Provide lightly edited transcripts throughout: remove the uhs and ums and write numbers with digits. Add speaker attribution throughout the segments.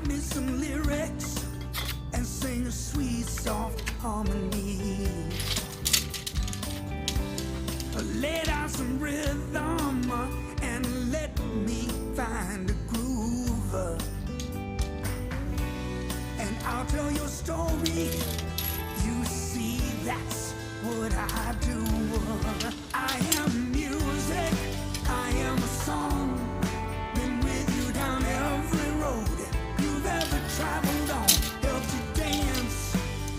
Speaker 1: write me some lyrics and sing a sweet, soft harmony. Lay down some rhythm and let me find a groove. And I'll tell your story. You see, that's what I do. I am music, I am a song. Been with you down every road you've ever traveled on. Helped you dance,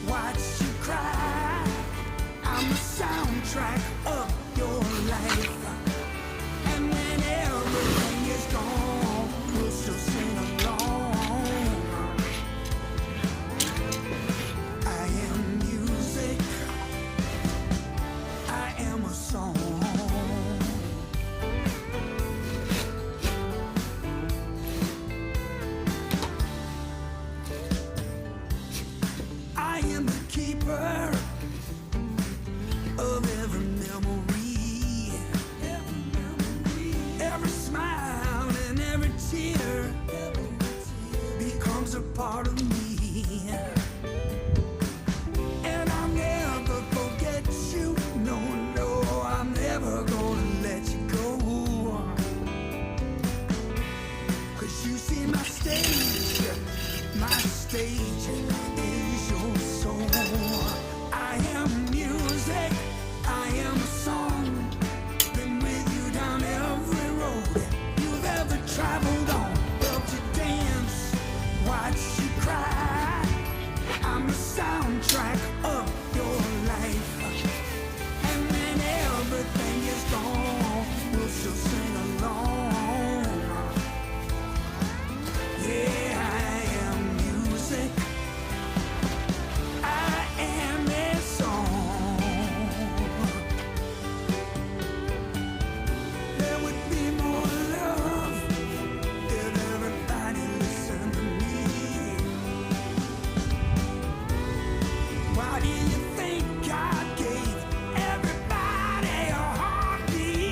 Speaker 1: watched you cry. I'm the soundtrack of your life. And when everything is gone, we'll still sing along. I am music, I am a song. I am the keeper of every memory, every smile and every tear becomes a part of me. And I'll never forget you, no, no, I'm never gonna let you go. 'Cause you see my stage is your soul. I am music, I am a song. Been with you down every road you've ever traveled on. Helped you dance, watched you cry. I'm the soundtrack of your life. And when everything is gone, we'll still sing along. Yeah, I am music, I am a song. There would be more love if everybody listened to me. Why do you think God gave everybody a heartbeat?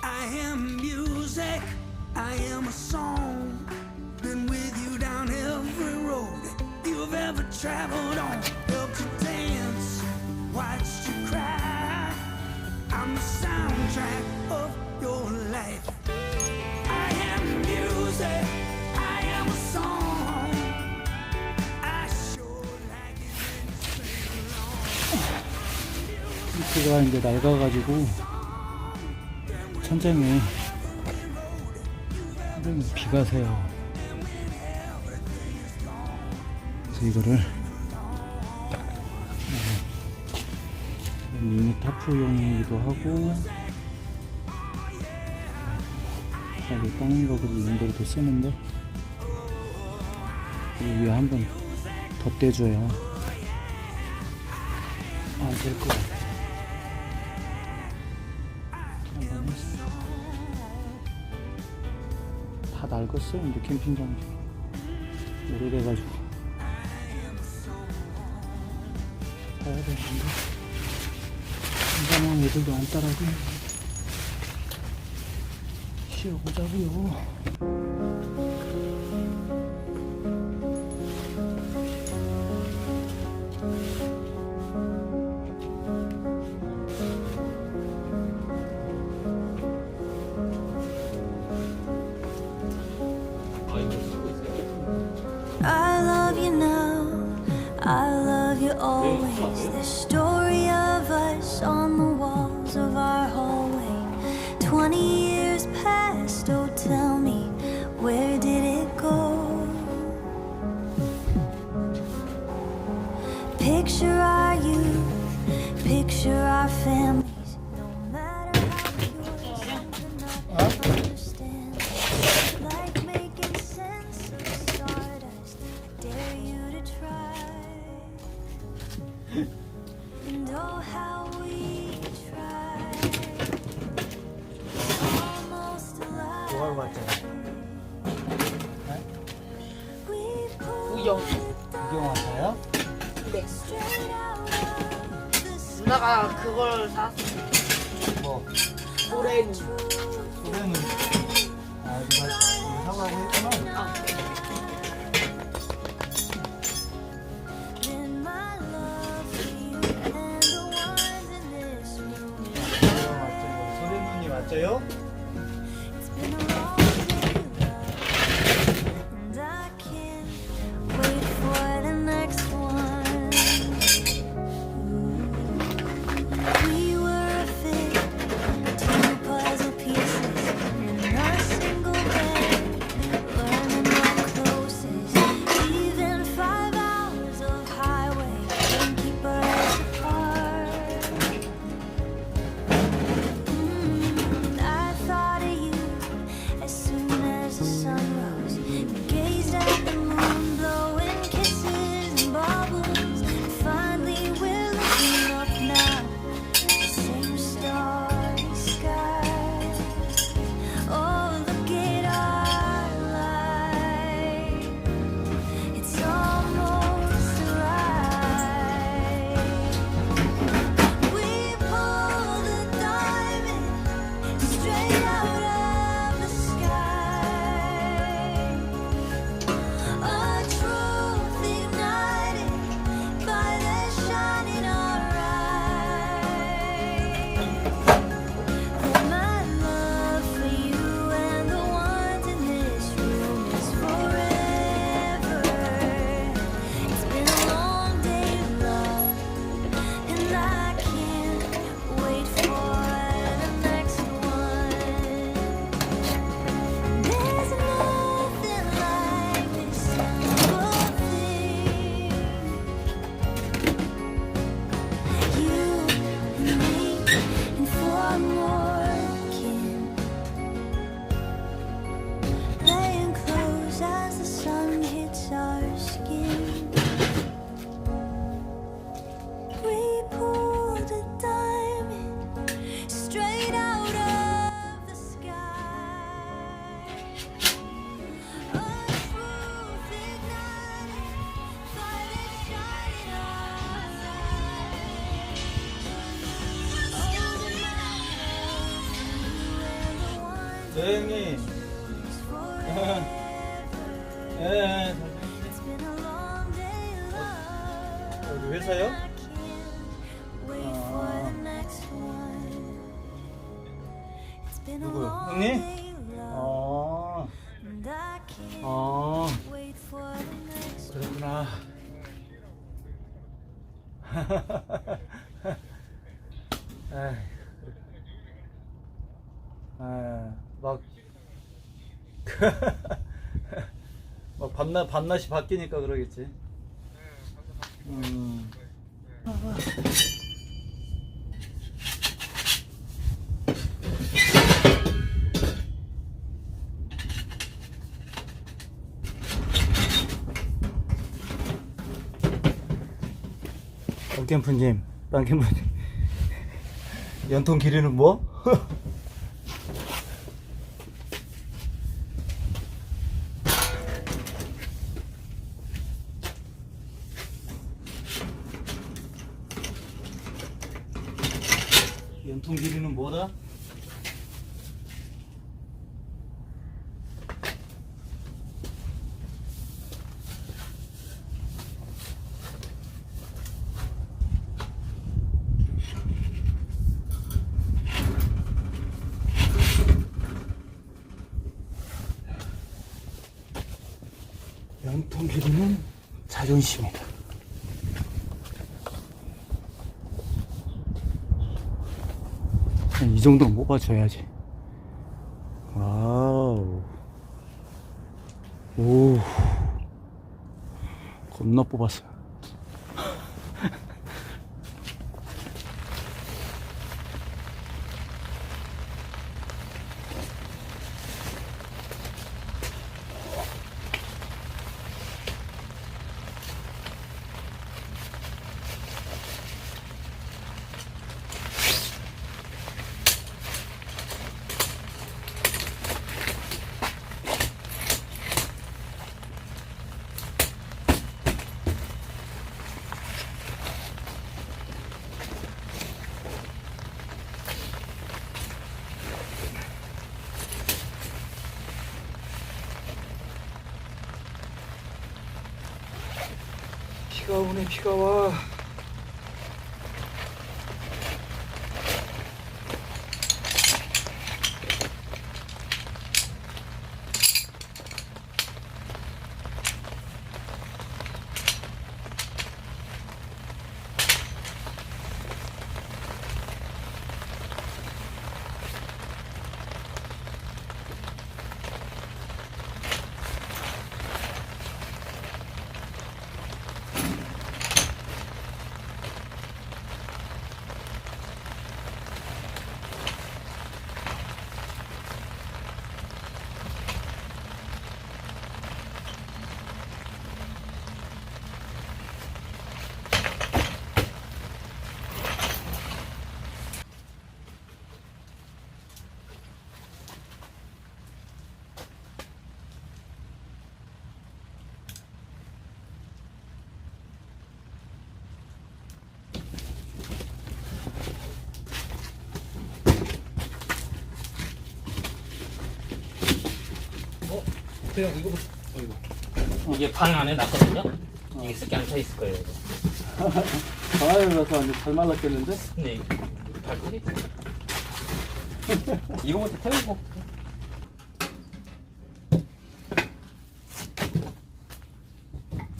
Speaker 1: I am music, I am a song. Been with you down every road you've ever traveled on. Helped you dance, watched you cry. I'm the soundtrack of your life. I am music, I am a song. I sure like it when you sing along.
Speaker 2: 비가 이제 낡아가지고 천장에 비가 새요. 그래서 이거를 미니 타프용이기도 하고 여기 땅 거기도 용도로도 쓰는데 이 위에 한번 덧대줘야 될 것 같아요. 한번 했어. 다 낡았어요. 이제 캠핑장이 오래돼가지고 사야 되는데 현장형 애들도 안 따라고 쉬어보자고요.
Speaker 3: I love you now, I love you always. The story of us on the walls of our hallway. 20 years past, oh tell me, where did it go? Picture our youth, picture our families. No matter how pure, something I can understand. Like making sense of stardust, I dare you to try. And oh, how we tried. Almost alive.
Speaker 2: 뭐 하러 갔잖아.
Speaker 3: We
Speaker 4: 구경.
Speaker 2: 구경 왔어요?
Speaker 4: 네.
Speaker 3: straight out of the sky.
Speaker 4: 누나가 그걸 샀어.
Speaker 2: 뭐
Speaker 4: 노래.
Speaker 2: 소래는 누가 샤워하고 있구나.
Speaker 3: Then my love for you and the ones in this room.
Speaker 2: 맞죠? 소리눈이 맞죠요?
Speaker 3: It's been a long day, love, and I can't wait for the next one. We were a fit, two puzzle pieces in a single bed, learning what closest. Even 5 hours of highway can keep us apart. I thought of you as soon as the sun rose. We gazed at the moon, blowing kisses and bubbles. And finally, we're looking up now, the same starry sky. Oh, look at our light. It's almost right. We pulled a diamond straight out of the sky. A truth ignited by the shine in our eyes. That my love for you and the ones in this room is forever. It's been a long day, love, and I can't wait for the next one. There's nothing like this simple thing. You and me and 4 more kin, laying close as the sun hits our skin. We pulled a diamond straight out of the sky. A truth ignited by the shine in our eyes. Oh, my love, you and the ones
Speaker 2: 네, 형님.
Speaker 3: is forever.
Speaker 2: 예,
Speaker 3: It's been a long day, love.
Speaker 2: 여기 회사요?
Speaker 3: I can't wait for the next one. It's been a
Speaker 2: 누구요?
Speaker 3: long
Speaker 2: 형님?
Speaker 3: day, love,
Speaker 2: 아,
Speaker 3: and I can't
Speaker 2: 아,
Speaker 3: wait for the next one.
Speaker 2: 그렇구나. 막, 막 밤낮이 바뀌니까 그러겠지. 캠프님, 땅 캠프님. 연통 길이는 뭐? 연통 길이는 뭐다? 연통 길이는 자존심이다. 이 정도는 뽑아줘야지. 와우. 오. 겁나 뽑았어. 비가 오네, 비가 와.
Speaker 5: 그냥 이거 이게 방 안에 놨거든요. 이게 습기 안 차 있을 거예요. 이거.
Speaker 2: 강화에 가서 완전 잘 말랐겠는데?
Speaker 5: 근데 이거 발코니? 이거부터 태우고.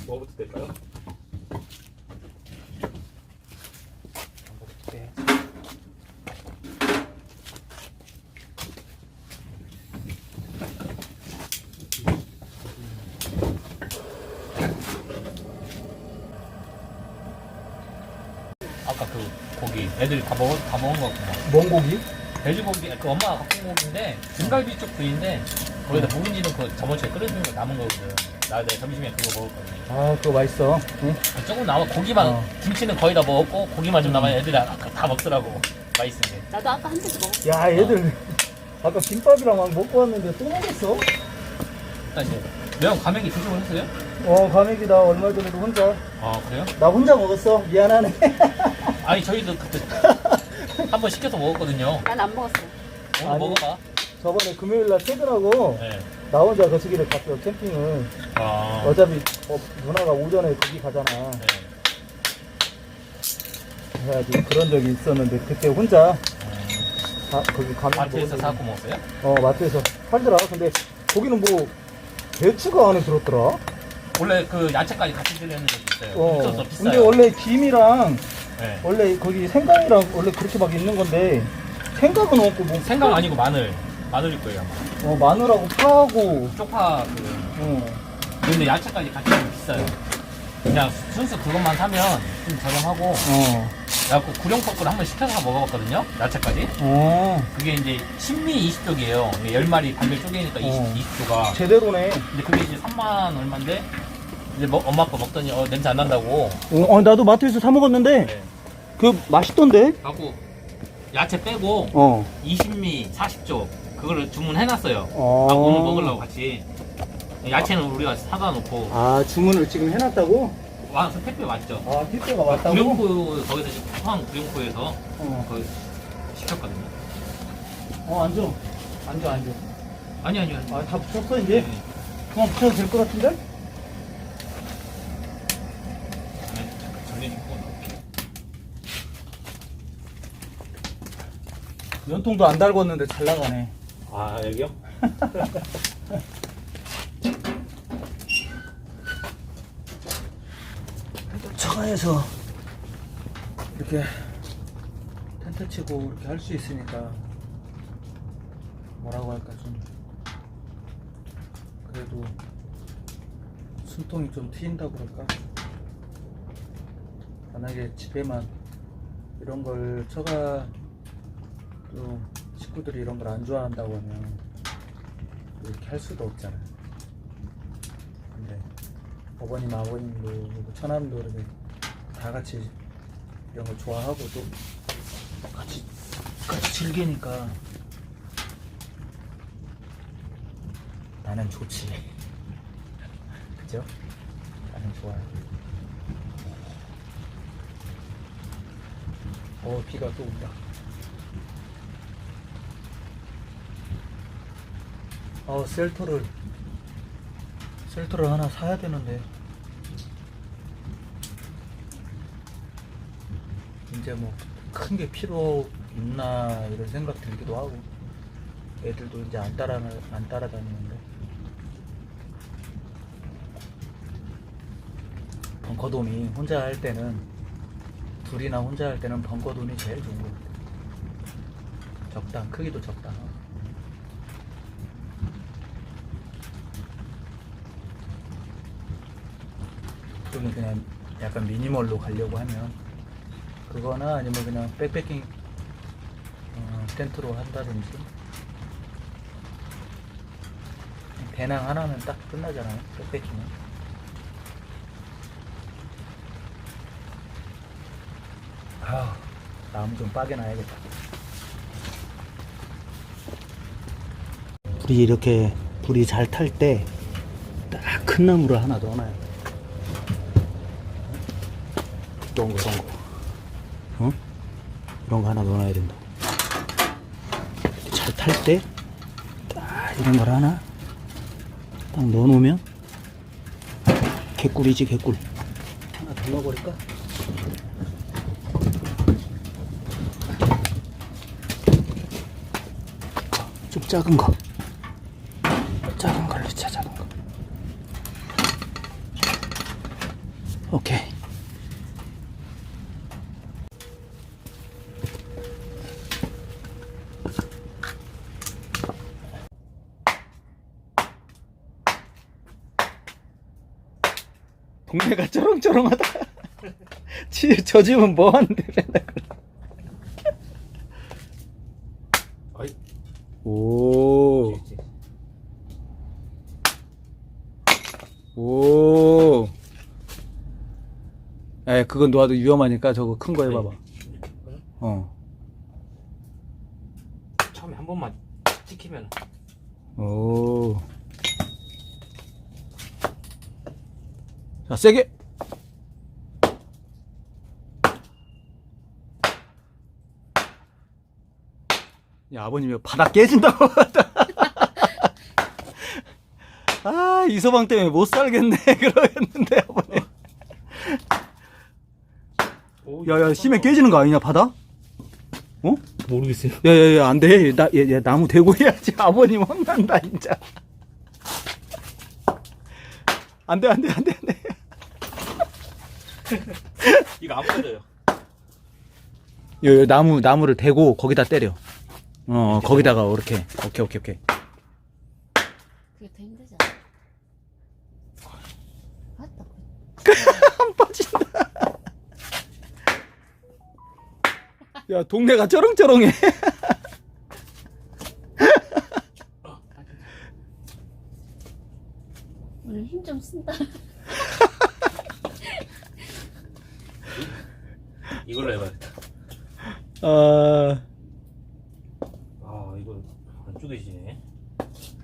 Speaker 5: 뭐부터 뗄까요?
Speaker 2: 네.
Speaker 5: 아까 그 고기 애들이 다 먹은 거구나.
Speaker 2: 뭔 고기?
Speaker 5: 돼지고기 그 엄마가 갖고 온 고기인데 등갈비 쪽 부위인데 거기다 묵은지는 그 저번 주에 끓여준 거 남은 거거든. 나 내가 점심에 그거 먹었거든.
Speaker 2: 아, 그거 맛있어. 응?
Speaker 5: 조금 남아 고기만 김치는 거의 다 먹었고 고기만 좀 남아 애들이 아까 다 먹더라고. 맛있은 게.
Speaker 4: 나도 아까 한 대도 먹었어.
Speaker 2: 야, 얘들 아까 김밥이랑 막 먹고 왔는데 또 먹었어?
Speaker 5: 일단 이제 매운 과메기 드시고 했어요?
Speaker 2: 과메기 나 얼마 전에도 혼자.
Speaker 5: 아 그래요?
Speaker 2: 나 혼자 먹었어. 미안하네.
Speaker 5: 아니 저희도 그때 한 번 시켜서 먹었거든요.
Speaker 4: 난 안 먹었어.
Speaker 5: 오늘
Speaker 2: 아니.
Speaker 5: 먹어봐.
Speaker 2: 저번에 금요일 날 퇴근하고
Speaker 5: 네.
Speaker 2: 나 혼자 거시기를 갔어, 캠핑을.
Speaker 5: 아.
Speaker 2: 어차피 누나가 오전에 거기 가잖아.
Speaker 5: 네.
Speaker 2: 그래가지고 그런 적이 있었는데 그때 혼자 거기 가면
Speaker 5: 마트에서 사갖고 먹었어요?
Speaker 2: 마트에서 팔더라. 근데 거기는 뭐 배추가 안에 들었더라.
Speaker 5: 원래 그 야채까지 같이 들여있는 것도 있어요. 있어서 비싸요.
Speaker 2: 근데 원래 김이랑
Speaker 5: 네.
Speaker 2: 원래 거기 생강이랑 원래 그렇게 막 있는 건데 생강은 없고 뭐
Speaker 5: 생강 아니고 마늘일 거예요 아마.
Speaker 2: 마늘하고 파하고
Speaker 5: 쪽파 근데 야채까지 같이 하면 비싸요. 그냥 순수 그것만 사면 좀 저렴하고. 그래갖고 구룡포크를 한번 시켜서 먹어봤거든요. 야채까지. 그게 이제 신미 20쪽이에요. 10마리 반별 쪼개니까 20조가.
Speaker 2: 제대로네.
Speaker 5: 근데 그게 이제 3만 얼마인데 이제 엄마 아빠 먹더니 냄새 안 난다고.
Speaker 2: 나도 마트에서 사 먹었는데
Speaker 5: 네.
Speaker 2: 그 맛있던데.
Speaker 5: 갖고 야채 빼고 20미 40조 그거를 주문해놨어요. 오늘 먹으려고 같이. 야채는 우리가 사다 놓고.
Speaker 2: 주문을 지금 해놨다고?
Speaker 5: 와서 택배 왔죠.
Speaker 2: 택배가 왔다고?
Speaker 5: 구룡포 거기서 포항 구룡포에서 거기 시켰거든요.
Speaker 2: 앉아.
Speaker 5: 아니요.
Speaker 2: 다 붙였어 이제? 그만 붙여도 될 것 같은데?
Speaker 5: 잠깐 정리 좀 하고 나올게요.
Speaker 2: 연통도 안 달궜는데 잘 나가네.
Speaker 5: 아 여기요?
Speaker 2: 처가에서 이렇게 텐트 치고 이렇게 할 수 있으니까 뭐라고 할까 좀 그래도 숨통이 좀 트인다고 그럴까. 만약에 집에만 이런 걸 처가 또 식구들이 이런 걸 안 좋아한다고 하면 이렇게 할 수도 없잖아요. 근데 어머님, 아버님도 그리고 처남도 이렇게 다 같이 이런 걸 좋아하고 또 같이 즐기니까 나는 좋지. 그죠? 나는 좋아요. 비가 또 온다. 셀터를 하나 사야 되는데 이제 뭐 큰 게 필요 있나 이런 생각 들기도 하고 애들도 이제 안 따라다니는데 벙커돔이 혼자 할 때는 둘이나 혼자 할 때는 벙커돔이 제일 좋은 것 같아요. 적당 크기도 적당하고 좀 그냥 약간 미니멀로 가려고 하면 그거나 아니면 그냥 백패킹 텐트로 한다든지 배낭 하나면 딱 끝나잖아요. 백패킹은 나무 좀 빠개놔야겠다. 불이 잘 탈 때 딱 큰 나무를 하나 넣어놔요. 이런 거 어? 이런 거 하나 넣어놔야 된다. 잘 탈 때 딱 이런 걸 하나 딱 넣어놓으면 개꿀이지 개꿀. 하나 더 넣어버릴까? 좀 작은 거 넣자. 작은 거. 오케이. 동네가 쩌렁쩌렁하다. 저 집은 뭐 하는데 맨날
Speaker 5: 어이.
Speaker 2: 오. 오. 에, 그건 놓아도 위험하니까 저거 큰 거 해봐봐.
Speaker 5: 처음에 한 번만 찍히면.
Speaker 2: 오. 자, 세게. 야, 아버님, 바닥 깨진다고. 아, 이서방 때문에 못 살겠네. 그러겠는데, 아버님. 야, 심해 깨지는 거 아니냐, 바닥? 어?
Speaker 5: 모르겠어요.
Speaker 2: 야, 안 돼. 얘 나무 대고 해야지. 아버님 혼난다, 진짜. 안 돼.
Speaker 5: 이거 안 빠져요.
Speaker 2: 요 나무를 대고 거기다 때려. 거기다가 이렇게. 오케이.
Speaker 4: 그게 더 힘들잖아. 맞다.
Speaker 2: 안 빠진다. 야, 동네가 쩌렁쩌렁해.
Speaker 4: 오늘 힘 좀 쓴다.
Speaker 5: 이걸로 해봐야겠다. 이거 안 쪼개지네.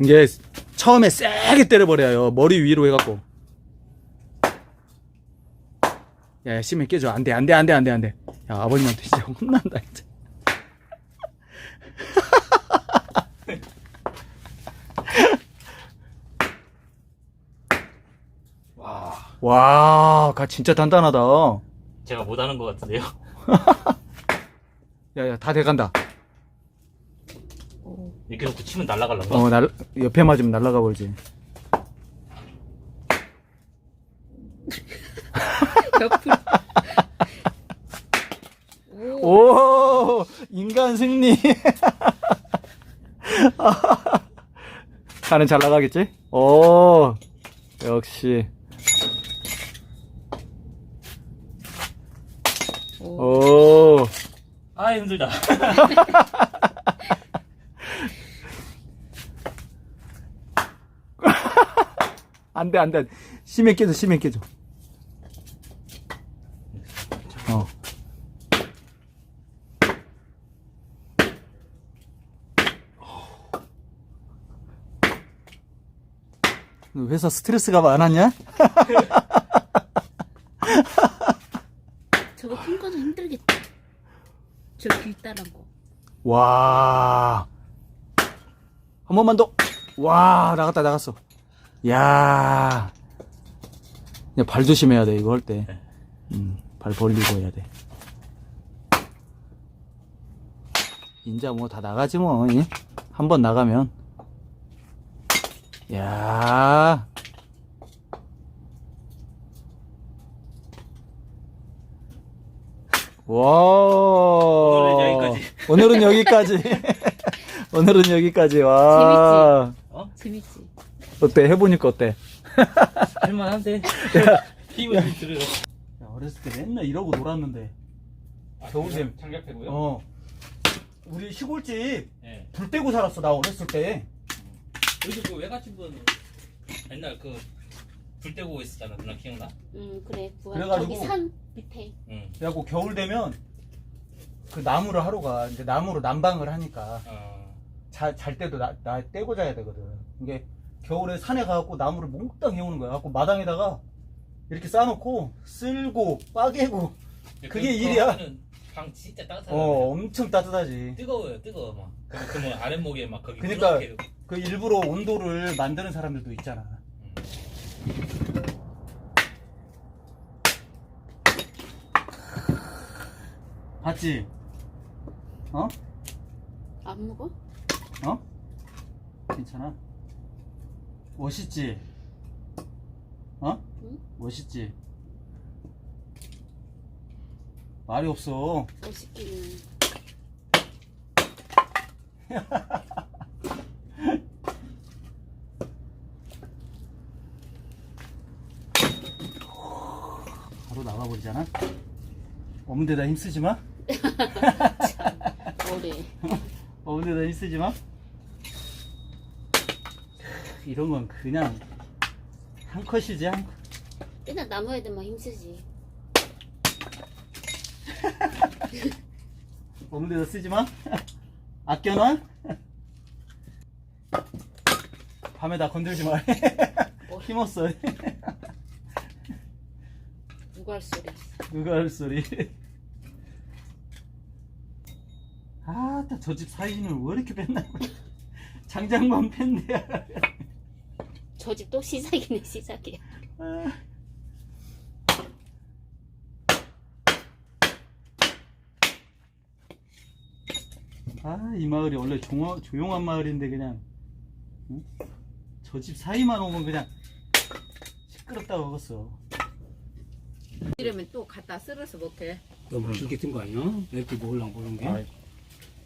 Speaker 2: 이게 처음에 세게 때려버려요. 머리 위로 해갖고. 야, 심해 깨져. 안 돼. 야, 아버님한테 진짜 혼난다, 진짜. 와, 가 진짜 단단하다.
Speaker 5: 제가 못하는 것 같은데요.
Speaker 2: 야, 다 돼간다.
Speaker 5: 이렇게 놓고 치면 날아갈란가?
Speaker 2: 옆에 맞으면 날아가 버리지.
Speaker 4: 옆으로.
Speaker 2: 오, 인간 승리. 나는 잘 나가겠지? 오, 역시. 오.
Speaker 5: 아, 힘들다.
Speaker 2: 안 돼. 심해 깨져. 회사 스트레스가 많았냐?
Speaker 4: 저거 큰 거는 힘들겠다. 저 길다란 거.
Speaker 2: 와. 한 번만 더. 와, 나갔어. 야. 발 조심해야 돼, 이거 할 때. 발 벌리고 해야 돼. 인자 뭐 다 나가지 뭐. 한 번 나가면. 야. 와.
Speaker 5: 오늘은 여기까지.
Speaker 2: 오늘은 여기까지. 오늘은 여기까지. 와.
Speaker 4: 재밌지?
Speaker 2: 어때? 해보니까 어때?
Speaker 5: 할만한데? 힘을 좀 들으러.
Speaker 2: 야, 어렸을 때 맨날 이러고 놀았는데. 겨울샘.
Speaker 5: 장작패고요?
Speaker 2: 우리 시골집
Speaker 5: 네.
Speaker 2: 불 떼고 살았어, 나 어렸을 때.
Speaker 5: 요즘 그 외갓집은 옛날 그 불 떼고 있었잖아. 누나 기억나?
Speaker 4: 그래.
Speaker 2: 그래가지고-
Speaker 4: 저기 산 밑에.
Speaker 5: 응.
Speaker 2: 그래갖고 겨울 되면 그 나무를 하러 가. 이제 나무로 난방을 하니까. 잘 때도 나 떼고 자야 되거든. 이게 겨울에 산에 가갖고 나무를 몽땅 해오는 거야. 갖고 마당에다가 이렇게 쌓아놓고 쓸고 빠개고. 그게 일이야.
Speaker 5: 방 진짜 따뜻하다.
Speaker 2: 엄청 따뜻하지.
Speaker 5: 뜨거워요, 뜨거워 막. 그뭐 아랫목에 막 거기.
Speaker 2: 그러니까
Speaker 5: 그렇게-
Speaker 2: 그 일부러 온도를 만드는 사람들도 있잖아. 봤지? 어?
Speaker 4: 안 먹어?
Speaker 2: 어? 괜찮아? 멋있지? 어?
Speaker 4: 응?
Speaker 2: 멋있지? 말이 없어.
Speaker 4: 멋있기는.
Speaker 2: 바로 나가버리잖아? 없는 데다 힘쓰지 마?
Speaker 4: 뭐래.
Speaker 2: 없는 데다 힘쓰지 마? 이런 건 그냥 한 컷이지, 한 컷.
Speaker 4: 맨날 나무 애들만 힘쓰지.
Speaker 2: 없는 데다 쓰지 마? 아껴놔? 밤에 다 건들지 마. 힘없어.
Speaker 4: 누가 할 소리.
Speaker 2: 누가 할 소리. 아, 저 집 사진을 왜 이렇게 맨날 장장만 팬데야.
Speaker 4: 저 집 또 시작이네, 시작이야.
Speaker 2: 아, 이 마을이 원래 조용한 마을인데 그냥 저 집 사이만 오면 그냥 시끄럽다 먹었어.
Speaker 6: 이러면 또 갖다 썰어서 먹게.
Speaker 7: 너무 길게 뜬 거 아니야? 애들 먹으려고 먹는 게?
Speaker 5: 아이,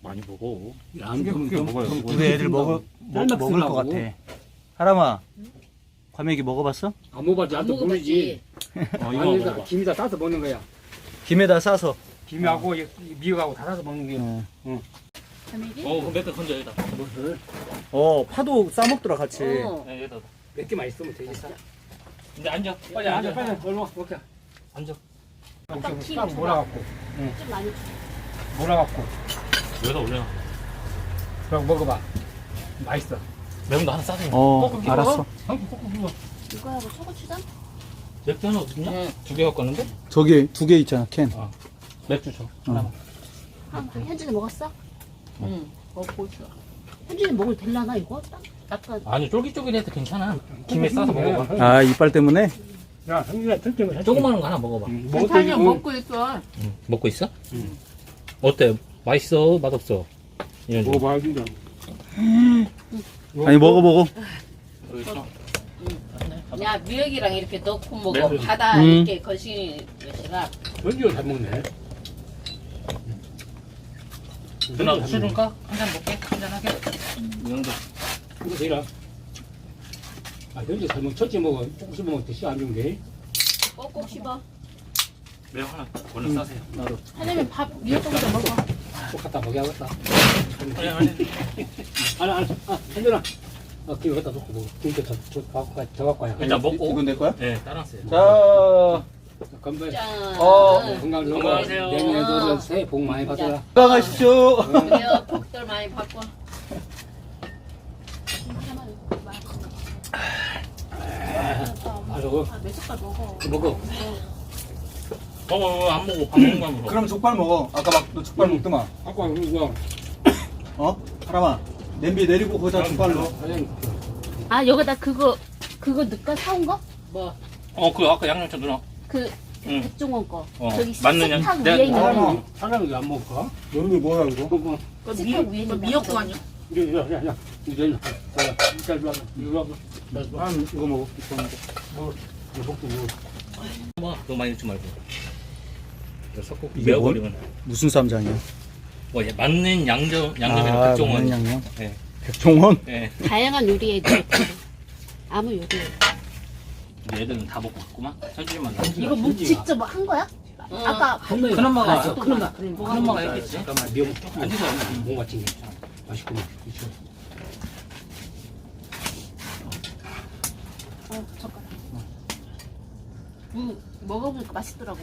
Speaker 5: 많이 먹어.
Speaker 7: 안 그러면
Speaker 5: 먹어요.
Speaker 2: 우리 애들 먹을 것 같아. 하람아, 과메기 먹어봤어?
Speaker 7: 안 먹어봤지.
Speaker 6: 안
Speaker 7: 나도 모르지.
Speaker 6: 먹어봤지.
Speaker 5: 이거
Speaker 7: 아니,
Speaker 5: 먹어봐.
Speaker 7: 김에다 싸서 먹는 거야.
Speaker 2: 김에다 싸서.
Speaker 7: 김하고 미역하고 다 싸서 먹는 게.
Speaker 4: 과메기?
Speaker 5: 그럼 몇개 건져 여기다.
Speaker 7: 무엇을?
Speaker 2: 파도 싸먹더라 같이.
Speaker 5: 네, 여기다.
Speaker 7: 몇 개만 있으면 되겠어.
Speaker 5: 이제 앉아.
Speaker 7: 빨리 앉아, 빨리. 얼른 와, 먹자.
Speaker 5: 앉아.
Speaker 7: 딱 몰아갖고.
Speaker 4: 좀 많이 줘.
Speaker 7: 몰아갖고.
Speaker 5: 여기다 올려.
Speaker 7: 그럼 먹어봐. 맛있어.
Speaker 5: 매운 거 하나 싸서.
Speaker 2: 알았어.
Speaker 4: 이거하고 초고추장?
Speaker 5: 맥주 하나 없냐? 두 개 갖고 왔는데?
Speaker 2: 저기 2개 있잖아, 캔.
Speaker 5: 맥주 줘.
Speaker 4: 현진이 먹었어? 응. 먹고 있어. 현진이 먹을 될라나 이거? 약간
Speaker 5: 아니 쫄깃쫄깃해도 괜찮아. 김에 싸서 먹어봐.
Speaker 2: 아, 이빨 때문에?
Speaker 7: 야, 형님아, 들깨면
Speaker 5: 조그마한 거 하나 먹어봐.
Speaker 6: 괜찮아, 먹고 있어.
Speaker 5: 먹고 있어? 어때? 맛있어? 맛없어? 이런 거.
Speaker 7: 먹어봐, 진짜.
Speaker 2: 아니, 먹어.
Speaker 5: 여기 있어.
Speaker 6: 야, 미역이랑 이렇게 넣고 먹어.
Speaker 5: 매운
Speaker 6: 바다 이렇게 거시기 것이라.
Speaker 7: 전지가 잘 먹네.
Speaker 5: 누나 술 줄까? 한 잔 먹게? 한 잔 하게? 이 정도.
Speaker 7: 이거 되라. 아, 전지 잘 먹, 첫째 먹어. 조금씩 먹으면 더 안 좋은 게.
Speaker 6: 꼭꼭 씹어.
Speaker 5: 매운 하나 얼른 싸세요.
Speaker 2: 나도.
Speaker 4: 하려면 밥 미역국에다 먹어.
Speaker 7: 꼭 갖다 먹여야겠다.
Speaker 5: 아니.
Speaker 7: 현준아. 그거 갖다 놓고 먹어. 진짜 저 갖고 와야.
Speaker 5: 일단 먹고.
Speaker 2: 이건 내 거야?
Speaker 5: 네, 따라하세요.
Speaker 2: 자,
Speaker 7: 건배.
Speaker 6: 짠.
Speaker 7: 건강하세요.
Speaker 5: 건강하세요.
Speaker 7: 내년에도 새해 복 많이 받으라.
Speaker 2: 건강하십시오.
Speaker 6: 그래요, 복들 많이 받고.
Speaker 7: 아주
Speaker 4: 몇 숟갈 먹어.
Speaker 7: 먹어.
Speaker 5: 안 먹어. 밥 먹는 거 먹어.
Speaker 2: 그럼 족발 먹어. 아까 막 너 족발 먹더만.
Speaker 7: 아까 이거
Speaker 2: 하람아, 냄비 내리고 거기다 족발 넣어.
Speaker 4: 아 여기다 그거 넣을까? 사온 거?
Speaker 6: 뭐,
Speaker 5: 그 아까 양념장 누나.
Speaker 4: 그
Speaker 5: 응.
Speaker 4: 백종원 거.
Speaker 5: 어,
Speaker 4: 저기
Speaker 5: 맞는 양-
Speaker 4: 식탁
Speaker 5: 내가
Speaker 4: 위에 있는
Speaker 5: 그거
Speaker 4: 거.
Speaker 7: 사람이 안 먹을까?
Speaker 8: 여름에 뭐야 이거?
Speaker 7: 그거
Speaker 4: 식탁 위에 있는
Speaker 6: 미역국 아니야?
Speaker 7: 야야야 이제 잘 봐. 이거 봐.
Speaker 2: 난 이거 먹어. 이거 먹어.
Speaker 7: 이거 먹고 뭐.
Speaker 5: 뭐 너무 많이 넣지 말고. 섞고
Speaker 2: 이게
Speaker 5: 매워버리면.
Speaker 2: 무슨 쌈장이야?
Speaker 5: 뭐 예, 맞는 양념이랑
Speaker 2: 아,
Speaker 5: 백종원.
Speaker 2: 맞는 양념.
Speaker 5: 예.
Speaker 2: 백종원?
Speaker 5: 예.
Speaker 4: 다양한 요리에 있는 아무 요리.
Speaker 5: 근데 애들은 다 먹고 갔구만. 현준이만 나.
Speaker 4: 이거 뭐 직접 한 거야? 아까
Speaker 7: 할머니가
Speaker 5: 큰엄마가
Speaker 7: 알았어. 큰엄마.
Speaker 5: 큰엄마가 했겠지.
Speaker 7: 잠깐만 미역 조금 안 드세요. 못 맞힌 게 맛있구만. 그렇죠.
Speaker 4: 젓가락. 먹어보니까 맛있더라고.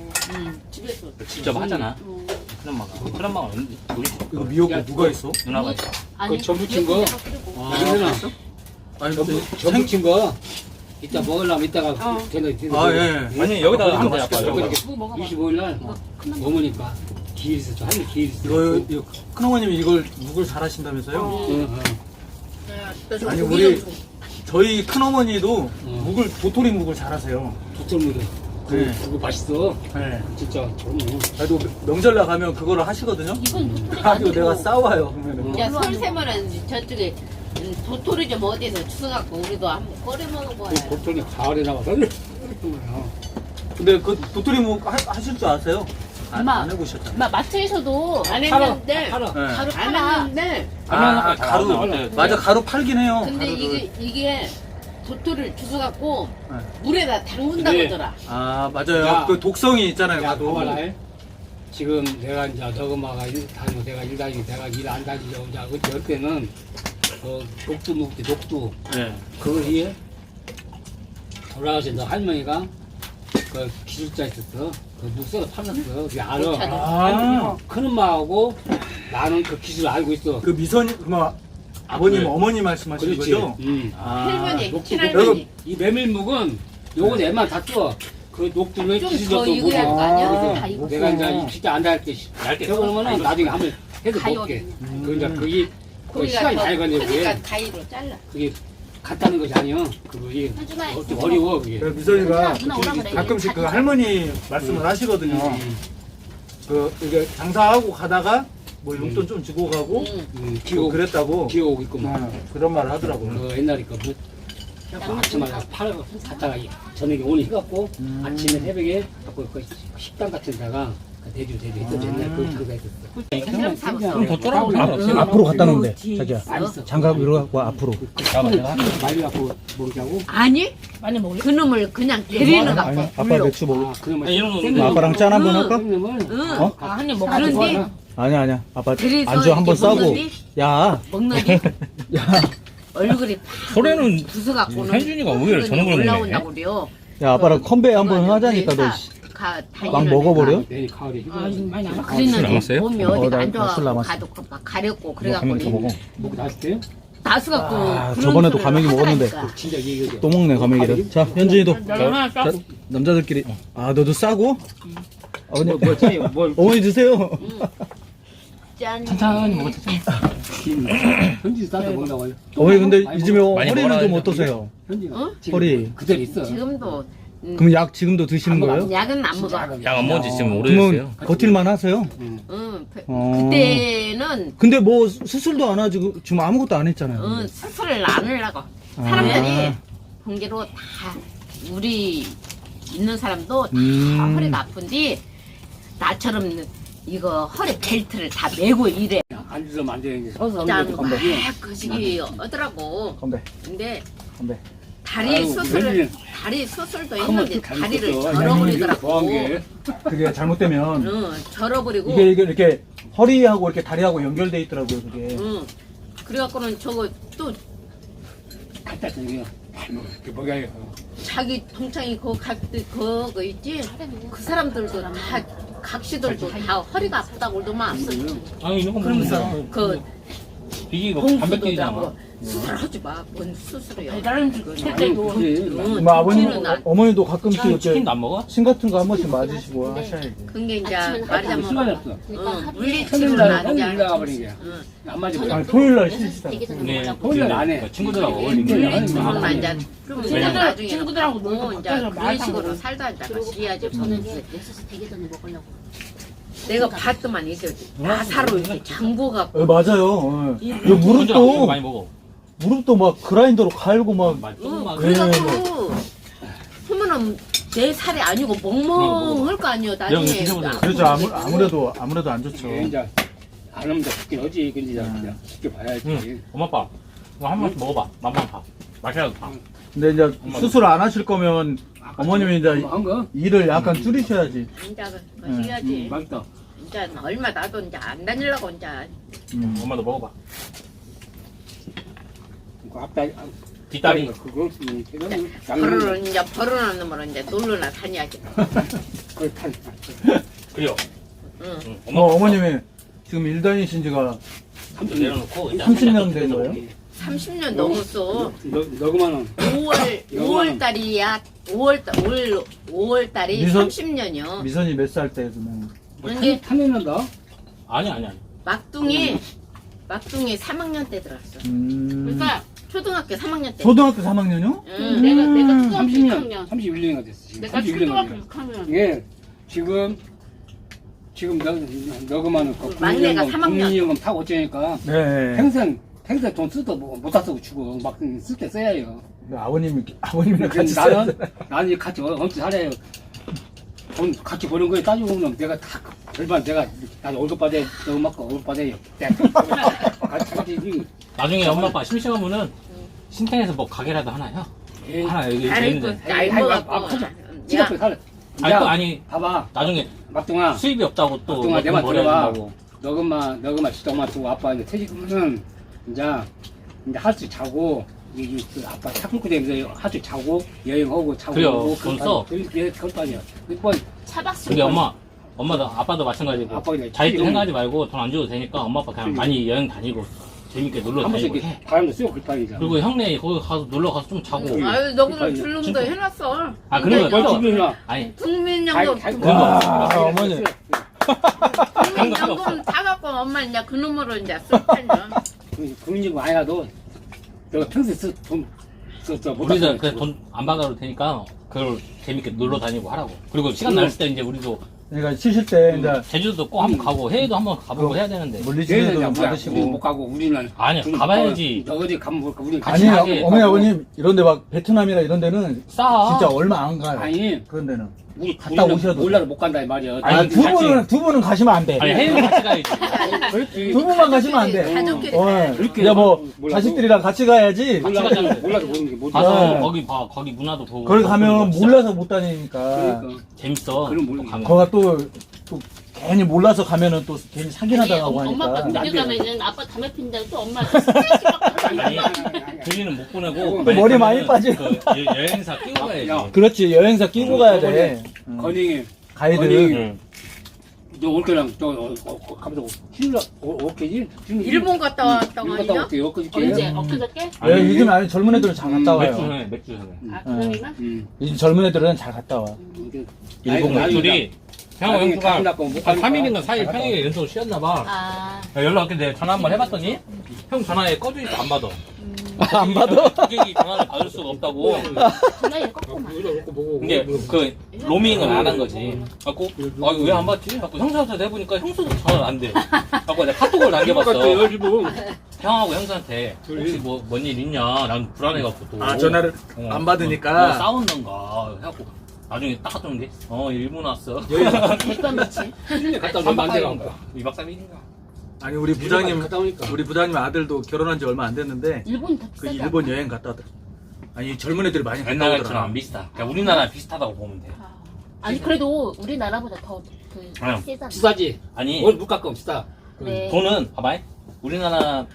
Speaker 4: 집에서.
Speaker 5: 직접 하잖아. 큰엄마가 언제 우리
Speaker 2: 이거 미역국 누가 있어?
Speaker 5: 누나가 있어.
Speaker 4: 아니,
Speaker 7: 그 전부친 거. 괜찮아.
Speaker 2: 아니
Speaker 7: 전부친 거. 이따 먹으려면 이따가 걔네
Speaker 2: 아 예.
Speaker 5: 아니 여기다가 하면 돼 아빠.
Speaker 7: 이거
Speaker 5: 여기.
Speaker 7: 이렇게 25일 날 어머니까 기일 있었죠. 한일 기일 있었어.
Speaker 2: 이거 큰어머님이 이걸 묵을 잘하신다면서요?
Speaker 7: 응.
Speaker 2: 아니 우리 저희 큰어머니도 묵을 도토리 묵을 잘하세요.
Speaker 7: 도철무게.
Speaker 2: 네.
Speaker 7: 그거 맛있어.
Speaker 2: 네.
Speaker 7: 진짜 저는
Speaker 2: 그래도 명절날 가면 그거를 하시거든요.
Speaker 4: 이건 도토리가
Speaker 2: 가지고
Speaker 4: 아니고.
Speaker 2: 내가 싸워요. 그러면은.
Speaker 6: 야 설세면은 저쪽에 도토리 좀 어디서 주워갖고 우리도 한번 꺼내 먹어봐야.
Speaker 7: 도철이 가을에 나와서
Speaker 2: 근데 그 도토리 묵 하실 줄 아세요?
Speaker 4: 엄마.
Speaker 2: 안 해보셨잖아요.
Speaker 4: 엄마 마트에서도
Speaker 6: 안
Speaker 7: 팔아.
Speaker 6: 했는데
Speaker 7: 팔아.
Speaker 2: 네.
Speaker 4: 가루
Speaker 6: 안
Speaker 4: 팔아.
Speaker 6: 했는데
Speaker 2: 아, 가루.
Speaker 5: 나왔대.
Speaker 2: 맞아, 가루 팔긴 해요.
Speaker 6: 근데
Speaker 2: 가루를.
Speaker 6: 이게 도토리를 주워갖고
Speaker 2: 네.
Speaker 6: 물에다 담근다고
Speaker 7: 네.
Speaker 6: 하더라.
Speaker 2: 아, 맞아요.
Speaker 7: 야.
Speaker 2: 그 독성이 있잖아요.
Speaker 7: 야,
Speaker 2: 가도.
Speaker 7: 봐봐라. 지금 내가 이제 저거마가 일 다니고 내가 일 다니고 내가 일 안 다니고 이제 그때 때는 녹두 먹지 녹두
Speaker 2: 네.
Speaker 7: 거기에 돌아가신 너 할머니가 그 기술자 있었어. 그 묵서서 팔았어. 그게 알아.
Speaker 2: 아,
Speaker 7: 큰엄마하고 나는 그 기술 알고 있어.
Speaker 2: 그 미선이, 아버님,
Speaker 7: 그래.
Speaker 2: 어머니 말씀하시는
Speaker 7: 그렇지.
Speaker 2: 거죠?
Speaker 7: 아,
Speaker 6: 할머니,
Speaker 7: 녹두,
Speaker 6: 친할머니.
Speaker 7: 이 메밀묵은 요건 애만 다 쪄. 그 녹두는
Speaker 6: 좀
Speaker 7: 기술자
Speaker 6: 더
Speaker 7: 또
Speaker 6: 익어야 할 거 아니야?
Speaker 7: 그래서
Speaker 4: 다 익었어.
Speaker 7: 내가 이제 진짜 안 닿을 때
Speaker 5: 얇게
Speaker 7: 그러면은 나중에 한번 해서
Speaker 4: 가위
Speaker 7: 먹게. 그 이제 그게 그
Speaker 6: 고기가
Speaker 7: 시간이
Speaker 6: 더
Speaker 7: 많이 걸려
Speaker 6: 크니까
Speaker 7: 그게.
Speaker 6: 가위로 잘라.
Speaker 7: 그게 갔다는 것이 아니야. 그게
Speaker 4: 현준아,
Speaker 7: 좀 어려워 그게.
Speaker 2: 그 미선이가
Speaker 4: 누나 오라 그래.
Speaker 2: 가끔씩 그 할머니 말씀을 하시거든요. 그, 이게 장사하고 가다가 뭐 용돈 좀 주고 가고, 뭐
Speaker 7: 기억
Speaker 2: 그랬다고.
Speaker 7: 기억 있구만.
Speaker 2: 그런 말을 하더라고요.
Speaker 7: 그 옛날에 그 아침에 팔아 갔다가 저녁에 오늘 해갖고 아침에 새벽에 그 식당 같은 데가 대주 했어. 옛날 그 장사 했었어.
Speaker 5: 그럼 더 쫄아도 상관없어.
Speaker 2: 앞으로 갖다 놓는데, 자기야.
Speaker 7: 맛있어.
Speaker 2: 장갑 이러 갖고 앞으로.
Speaker 7: 많이 갖고 먹자고.
Speaker 6: 아니? 많이 먹을래? 그놈을 그냥 데리는 거.
Speaker 2: 아니, 아빠 맥주 먹어.
Speaker 7: 그러면
Speaker 5: 이런 거
Speaker 2: 아빠랑 짠 한번 할까?
Speaker 6: 응.
Speaker 2: 어?
Speaker 6: 한입 먹는데
Speaker 2: 아니야, 아니야. 아빠
Speaker 6: 그래서
Speaker 2: 안주 한번
Speaker 6: 이렇게
Speaker 2: 싸고.
Speaker 6: 먹는디?
Speaker 2: 야,
Speaker 6: 먹는데
Speaker 2: 야,
Speaker 6: 얼굴이
Speaker 5: 소래는
Speaker 6: 부숴갖고는
Speaker 5: 현준이가 의외로 저런 걸 먹네.
Speaker 6: 올라온다고 그래요.
Speaker 2: 야, 아빠랑 컨베 한번 하자니까 너. 막 먹어버려?
Speaker 7: 내일 가을에
Speaker 4: 많이 안
Speaker 5: 술
Speaker 6: 그랬는데
Speaker 5: 남았어요?
Speaker 6: 몸이 어디가 안
Speaker 2: 나술
Speaker 6: 좋아서
Speaker 2: 남았어.
Speaker 6: 가도 막 가렵고
Speaker 5: 뭐 가면 더
Speaker 6: 그래갖고
Speaker 5: 먹어.
Speaker 7: 먹고 나왔을 때요?
Speaker 6: 나서갖고
Speaker 2: 아, 저번에도 가면이 먹었는데.
Speaker 7: 진짜 얘기해.
Speaker 2: 또 먹네, 가메기를. 자, 현준이도.
Speaker 6: 하나
Speaker 2: 자, 남자들끼리. 아, 너도 싸고? 어머니,
Speaker 7: 뭐 차이 뭘
Speaker 2: 어머니 드세요.
Speaker 6: 짠.
Speaker 5: 천천히 먹어, 천천히.
Speaker 7: 현지 싸서 먹는다고 해요.
Speaker 2: 어머니, 근데 요즘에
Speaker 5: 많이
Speaker 2: 허리는
Speaker 5: 먹어라,
Speaker 2: 좀
Speaker 5: 이제.
Speaker 2: 어떠세요?
Speaker 7: 현지가
Speaker 6: 어?
Speaker 7: 지금
Speaker 2: 허리.
Speaker 7: 그대로 있어.
Speaker 6: 지금도
Speaker 2: 그럼 약 지금도 드시는 거예요?
Speaker 6: 약은 안 먹어.
Speaker 5: 약 안 먹은 지 지금 오래됐어요.
Speaker 2: 그러면 버틸만 하세요?
Speaker 6: 응.
Speaker 2: 어.
Speaker 6: 그때는
Speaker 2: 근데 뭐 수술도 안 하고 지금 아무것도 안 했잖아요.
Speaker 6: 수술을 안 하려고
Speaker 2: 아.
Speaker 6: 사람들이 공개로 다 우리 있는 사람도 다 허리가 아픈데 나처럼 이거 허리 벨트를 다 메고 이래.
Speaker 7: 앉으면 안 돼.
Speaker 6: 짠, 막 거시기 하더라고.
Speaker 2: 건배,
Speaker 6: 근데
Speaker 2: 건배.
Speaker 6: 다리
Speaker 7: 아유,
Speaker 6: 수술을 다리 수술도 했는데 다리를 절어버리더라고.
Speaker 7: 좋아한 게
Speaker 2: 그게 잘못되면
Speaker 6: 응, 절어버리고.
Speaker 2: 이게 이렇게 허리하고 이렇게 다리하고 연결돼 있더라고요. 그게.
Speaker 6: 응. 그래갖고는 저거 또
Speaker 7: 갖다 주는 게 뭐야?
Speaker 6: 자기 동창이 그거 있지? 그 사람들도 다 각시들도 다 허리가 아프다고 그러더만.
Speaker 5: 아니, 이런 거
Speaker 6: 그러면서
Speaker 5: 먹으면
Speaker 6: 그
Speaker 5: 이게 뭐
Speaker 6: 봉수도
Speaker 5: 단백질이잖아.
Speaker 6: 나고 수술하지 마. 뭔 수술이야.
Speaker 4: 배달은 칠 때도
Speaker 2: 뭐 아버님,
Speaker 6: 치는 안-
Speaker 2: 어머니도 가끔씩 이렇게
Speaker 5: 치킨도 안 먹어?
Speaker 2: 침 같은 거 한 번씩 맞으시고 하셔야지.
Speaker 6: 그게 이제
Speaker 4: 아침에는
Speaker 6: 말하자면
Speaker 7: 시간이 없어.
Speaker 6: 물리치료는
Speaker 7: 현일
Speaker 6: 아니야.
Speaker 7: 나가 버린 게. 안 맞아.
Speaker 2: 아니, 토요일 날 쉬시다.
Speaker 4: 되기 전에
Speaker 5: 네.
Speaker 4: 먹으려고.
Speaker 7: 토요일 안 해.
Speaker 5: 그 친구들하고
Speaker 6: 네,
Speaker 5: 어울리는 게.
Speaker 6: 물리치료는 이제 좀
Speaker 5: 왜냐면
Speaker 6: 나중에
Speaker 4: 친구들하고
Speaker 6: 먹고
Speaker 4: 놀고
Speaker 6: 이제
Speaker 4: 밖에서
Speaker 6: 그런
Speaker 4: 말도
Speaker 6: 식으로
Speaker 4: 안
Speaker 6: 살다 이제
Speaker 4: 그리고
Speaker 6: 쉬어야지.
Speaker 4: 저녁에 6시 되기 전에 먹으려고.
Speaker 6: 내가 봤더만 이게 나사로 이렇게 장보가
Speaker 2: 맞아요. 어. 이
Speaker 5: 친구들하고
Speaker 2: 무릎도,
Speaker 5: 많이 먹어.
Speaker 2: 무릎도 막 그라인더로 갈고 막.
Speaker 5: 조금만.
Speaker 6: 그래갖고 하면은 내 살이 아니고 멍멍할 거 아니에요
Speaker 5: 내가
Speaker 6: 나중에.
Speaker 5: 드셔보세요.
Speaker 2: 그렇죠. 아무래도 안 좋죠.
Speaker 7: 이제 안 하면 죽긴 하지. 근데 이제 그냥 지켜봐야지.
Speaker 5: 응. 엄마 아빠 이거 한 번씩 먹어봐. 맛만 봐. 맛이라도 봐.
Speaker 2: 근데 이제 수술 안 하실 거면 어머님이 이제
Speaker 7: 한 거?
Speaker 2: 일을 약간 줄이셔야지.
Speaker 6: 이제 그거 해야지.
Speaker 7: 맛있다.
Speaker 6: 이제 얼마 나도 이제 안 다니려고 이제.
Speaker 5: 엄마도 먹어봐.
Speaker 7: 그 앞다리.
Speaker 5: 뒷다리.
Speaker 7: 그거 그거는
Speaker 6: 버릇은 이제 버릇하는 놈으로 이제 놀러나 다녀야지.
Speaker 7: 그걸 탄.
Speaker 5: 그래요.
Speaker 6: 응.
Speaker 5: 응.
Speaker 2: 어머님이 지금 일 다니신 지가
Speaker 5: 삼촌 내려놓고 이제
Speaker 2: 30년 된 거예요?
Speaker 6: 30년 넘었어.
Speaker 7: 너그만은
Speaker 6: 5월 달이야. 5월 달이
Speaker 2: 미선-
Speaker 6: 30년이요.
Speaker 2: 미선이 몇 살 때 그러면?
Speaker 6: 근데
Speaker 7: 탄내난다.
Speaker 5: 아니.
Speaker 6: 막둥이 3학년 때 들었어. 그러니까 초등학교 3학년 때.
Speaker 2: 초등학교 3학년이요?
Speaker 6: 응.
Speaker 4: 내가 초등학교
Speaker 7: 30년,
Speaker 4: 6학년.
Speaker 7: 31년이가 됐어. 지금
Speaker 4: 내가
Speaker 7: 31년이가
Speaker 4: 초등학교
Speaker 7: 됐어.
Speaker 4: 6학년.
Speaker 7: 예, 지금 너그만은
Speaker 6: 막내가 3학년.
Speaker 7: 국민연금 타고 어쩌니까
Speaker 2: 네.
Speaker 7: 평생 돈 쓰도 못 쓰고 주고 막 쓸 때 써야 해요.
Speaker 2: 아버님이랑 같이 써야 돼.
Speaker 7: 나는 같이 엄청 살아요. 돈 같이 버는 거에 따지고 보면 내가 다 절반 내가 나도 월급 받아야 너 맞고 월급 받아요. 같이
Speaker 5: 나중에 엄마 아빠 심심하면은 신택에서 뭐 가게라도 하나요? 하나 여기
Speaker 6: 아이고,
Speaker 5: 있는데.
Speaker 6: 아이고, 갖고.
Speaker 7: 지갑에 살아.
Speaker 5: 아니 또 아니
Speaker 7: 봐봐.
Speaker 5: 나중에
Speaker 7: 막둥아.
Speaker 5: 수입이 없다고 또
Speaker 7: 막둥아 내 말
Speaker 5: 돈 벌어야
Speaker 7: 들어봐.
Speaker 5: 된다고.
Speaker 7: 너그만 지동만 두고 아빠 이제 퇴직하면은 이제 하루 자고 그 아빠 차품고 되면서 하루 자고 여행하고 자고
Speaker 5: 그래요.
Speaker 7: 오고
Speaker 5: 돈 써.
Speaker 7: 그것도 아니야. 그건
Speaker 4: 차박수.
Speaker 5: 그게 엄마도 아빠도 마찬가지고
Speaker 7: 아빠 이제
Speaker 5: 자기 돈
Speaker 7: 여행-
Speaker 5: 생각하지 말고 돈 안 줘도 되니까 엄마 아빠 그냥 많이 여행 다니고 재밌게 놀러
Speaker 7: 한 번씩
Speaker 5: 다니고
Speaker 7: 이렇게
Speaker 5: 해.
Speaker 7: 바람도 쐬고 그럴바이잖아.
Speaker 5: 그리고 형네 거기 가서 놀러 가서 좀 자고.
Speaker 6: 아유, 너구는
Speaker 7: 그러니까
Speaker 6: 줄름도
Speaker 5: 진짜.
Speaker 6: 해놨어.
Speaker 5: 아 그런 거
Speaker 7: 뭘
Speaker 5: 있어.
Speaker 7: 주민아.
Speaker 5: 아니
Speaker 6: 국민연금,
Speaker 2: 와, 어머니.
Speaker 6: 국민연금 다 갖고 엄마 이제 그 놈으로 이제 쓸 텐데.
Speaker 7: 국민연금 아니라도 내가 평소에 돈
Speaker 5: 우리도 돈 안 받아도 되니까 그걸 재밌게 놀러 다니고 하라고. 그리고 시간 날 때 이제 우리도
Speaker 2: 그러니까 치실 때 이제
Speaker 5: 제주도 꼭 한번 가고 해외도 한번 가보고 해야 되는데.
Speaker 2: 물리치료도
Speaker 7: 우리는
Speaker 2: 받으시고.
Speaker 7: 못 가고 우리는
Speaker 5: 아니야, 가봐야지.
Speaker 7: 너 어디 가면 뭘까 우리는
Speaker 5: 같이
Speaker 2: 아니
Speaker 5: 가게.
Speaker 2: 어머니 아버님 이런데 막 베트남이나 이런 데는
Speaker 5: 싸.
Speaker 2: 진짜 얼마 안 가요.
Speaker 7: 아니
Speaker 2: 그런 데는.
Speaker 7: 우리
Speaker 2: 갔다 오셔도
Speaker 7: 몰라도 못 간다 이 말이야.
Speaker 5: 아니,
Speaker 2: 두
Speaker 5: 같이-
Speaker 2: 분은 가시면 안 돼.
Speaker 5: 아니 해외 같이 가야지.
Speaker 2: 두 분만 가시면 안 돼.
Speaker 6: 가족끼리
Speaker 2: 어,
Speaker 6: 가야지.
Speaker 7: 이렇게
Speaker 2: 야 뭐
Speaker 7: 몰라도-
Speaker 2: 자식들이랑 같이 가야지.
Speaker 5: 가자는데.
Speaker 7: 몰라도 모르는 게 뭐지.
Speaker 5: 가서
Speaker 2: 네.
Speaker 5: 거기 봐, 거기 문화도 보고.
Speaker 2: 거기 가면
Speaker 5: 그런 거 진짜
Speaker 2: 몰라서 못 다니니까.
Speaker 7: 그러니까
Speaker 5: 재밌어.
Speaker 7: 그럼 모르겠네.
Speaker 5: 가면.
Speaker 2: 거가 또 괜히 몰라서 가면은 또 괜히 사기나 당하고
Speaker 4: 엄마 아빠
Speaker 2: 하니까.
Speaker 4: 군대 가면은 아빠 담배 핀다고 또 엄마 스트레스 받고
Speaker 5: 아니, 들리는 못 보내고.
Speaker 2: 또 머리 많이 빠지고.
Speaker 5: 그 여행사 끼고 가야지.
Speaker 7: 야.
Speaker 2: 그렇지 여행사 끼고 가야 돼.
Speaker 7: 건영이
Speaker 2: 가이드.
Speaker 5: 응.
Speaker 7: 너올 때랑 가면서 휴일 올게지.
Speaker 6: 일본 갔다 왔다고
Speaker 7: 갔다
Speaker 6: 아니냐?
Speaker 7: 올게 엊그저께.
Speaker 4: 언제 엊그저께?
Speaker 2: 예, 요즘 아니 젊은 애들은 잘 갔다
Speaker 5: 맥주
Speaker 2: 와요.
Speaker 5: 전에, 맥주 전에.
Speaker 4: 아 그러면?
Speaker 2: 요즘 젊은 애들은 잘 갔다 와.
Speaker 5: 일본 맥주리. 형 형수가 한 3일인가 4일
Speaker 7: 일
Speaker 5: 평일에 연속으로 쉬었나봐.
Speaker 4: 아
Speaker 5: 연락했는데 전화 한번 해봤더니 형 전화에 꺼주니까 안 받아.
Speaker 2: 안 받아?
Speaker 5: 고객이 전화를 받을 수가 없다고.
Speaker 4: 전화에 꺾고만.
Speaker 5: 근데 그 로밍을 안 한 거지. 갖고 왜 안 받지? 갖고 형수한테 해보니까 형수도 전화를 안 돼. 갖고 내가 카톡을 남겨봤어. 형하고 형수한테 혹시 뭔 일 있냐? 난 불안해갖고 또.
Speaker 2: 안
Speaker 5: 뭐 싸웠는가 해갖고 나중에 딱 갔다 오는 게 일본 왔어.
Speaker 4: 백반 며칠?
Speaker 7: 갔다
Speaker 5: 3박 4일인가? 2박 3일인가?
Speaker 2: 아니 우리 부장님
Speaker 7: 갔다 오니까.
Speaker 2: 우리 부장님 아들도 결혼한 지 얼마 안 됐는데
Speaker 4: 일본 더
Speaker 2: 그
Speaker 4: 비싸지
Speaker 2: 일본 여행 갔다 왔더라. 아니 젊은 애들이 많이 갔다
Speaker 5: 옛날처럼
Speaker 2: 오더라.
Speaker 5: 안 비슷하. 그냥 우리나라 비슷하다고 보면 돼.
Speaker 4: 않아? 아니 그래도 우리나라보다 더그
Speaker 5: 아유.
Speaker 4: 세잖아.
Speaker 7: 비싸지.
Speaker 5: 아니
Speaker 7: 오늘 물가 끔 비싸.
Speaker 4: 네.
Speaker 5: 돈은 봐봐. 우리나라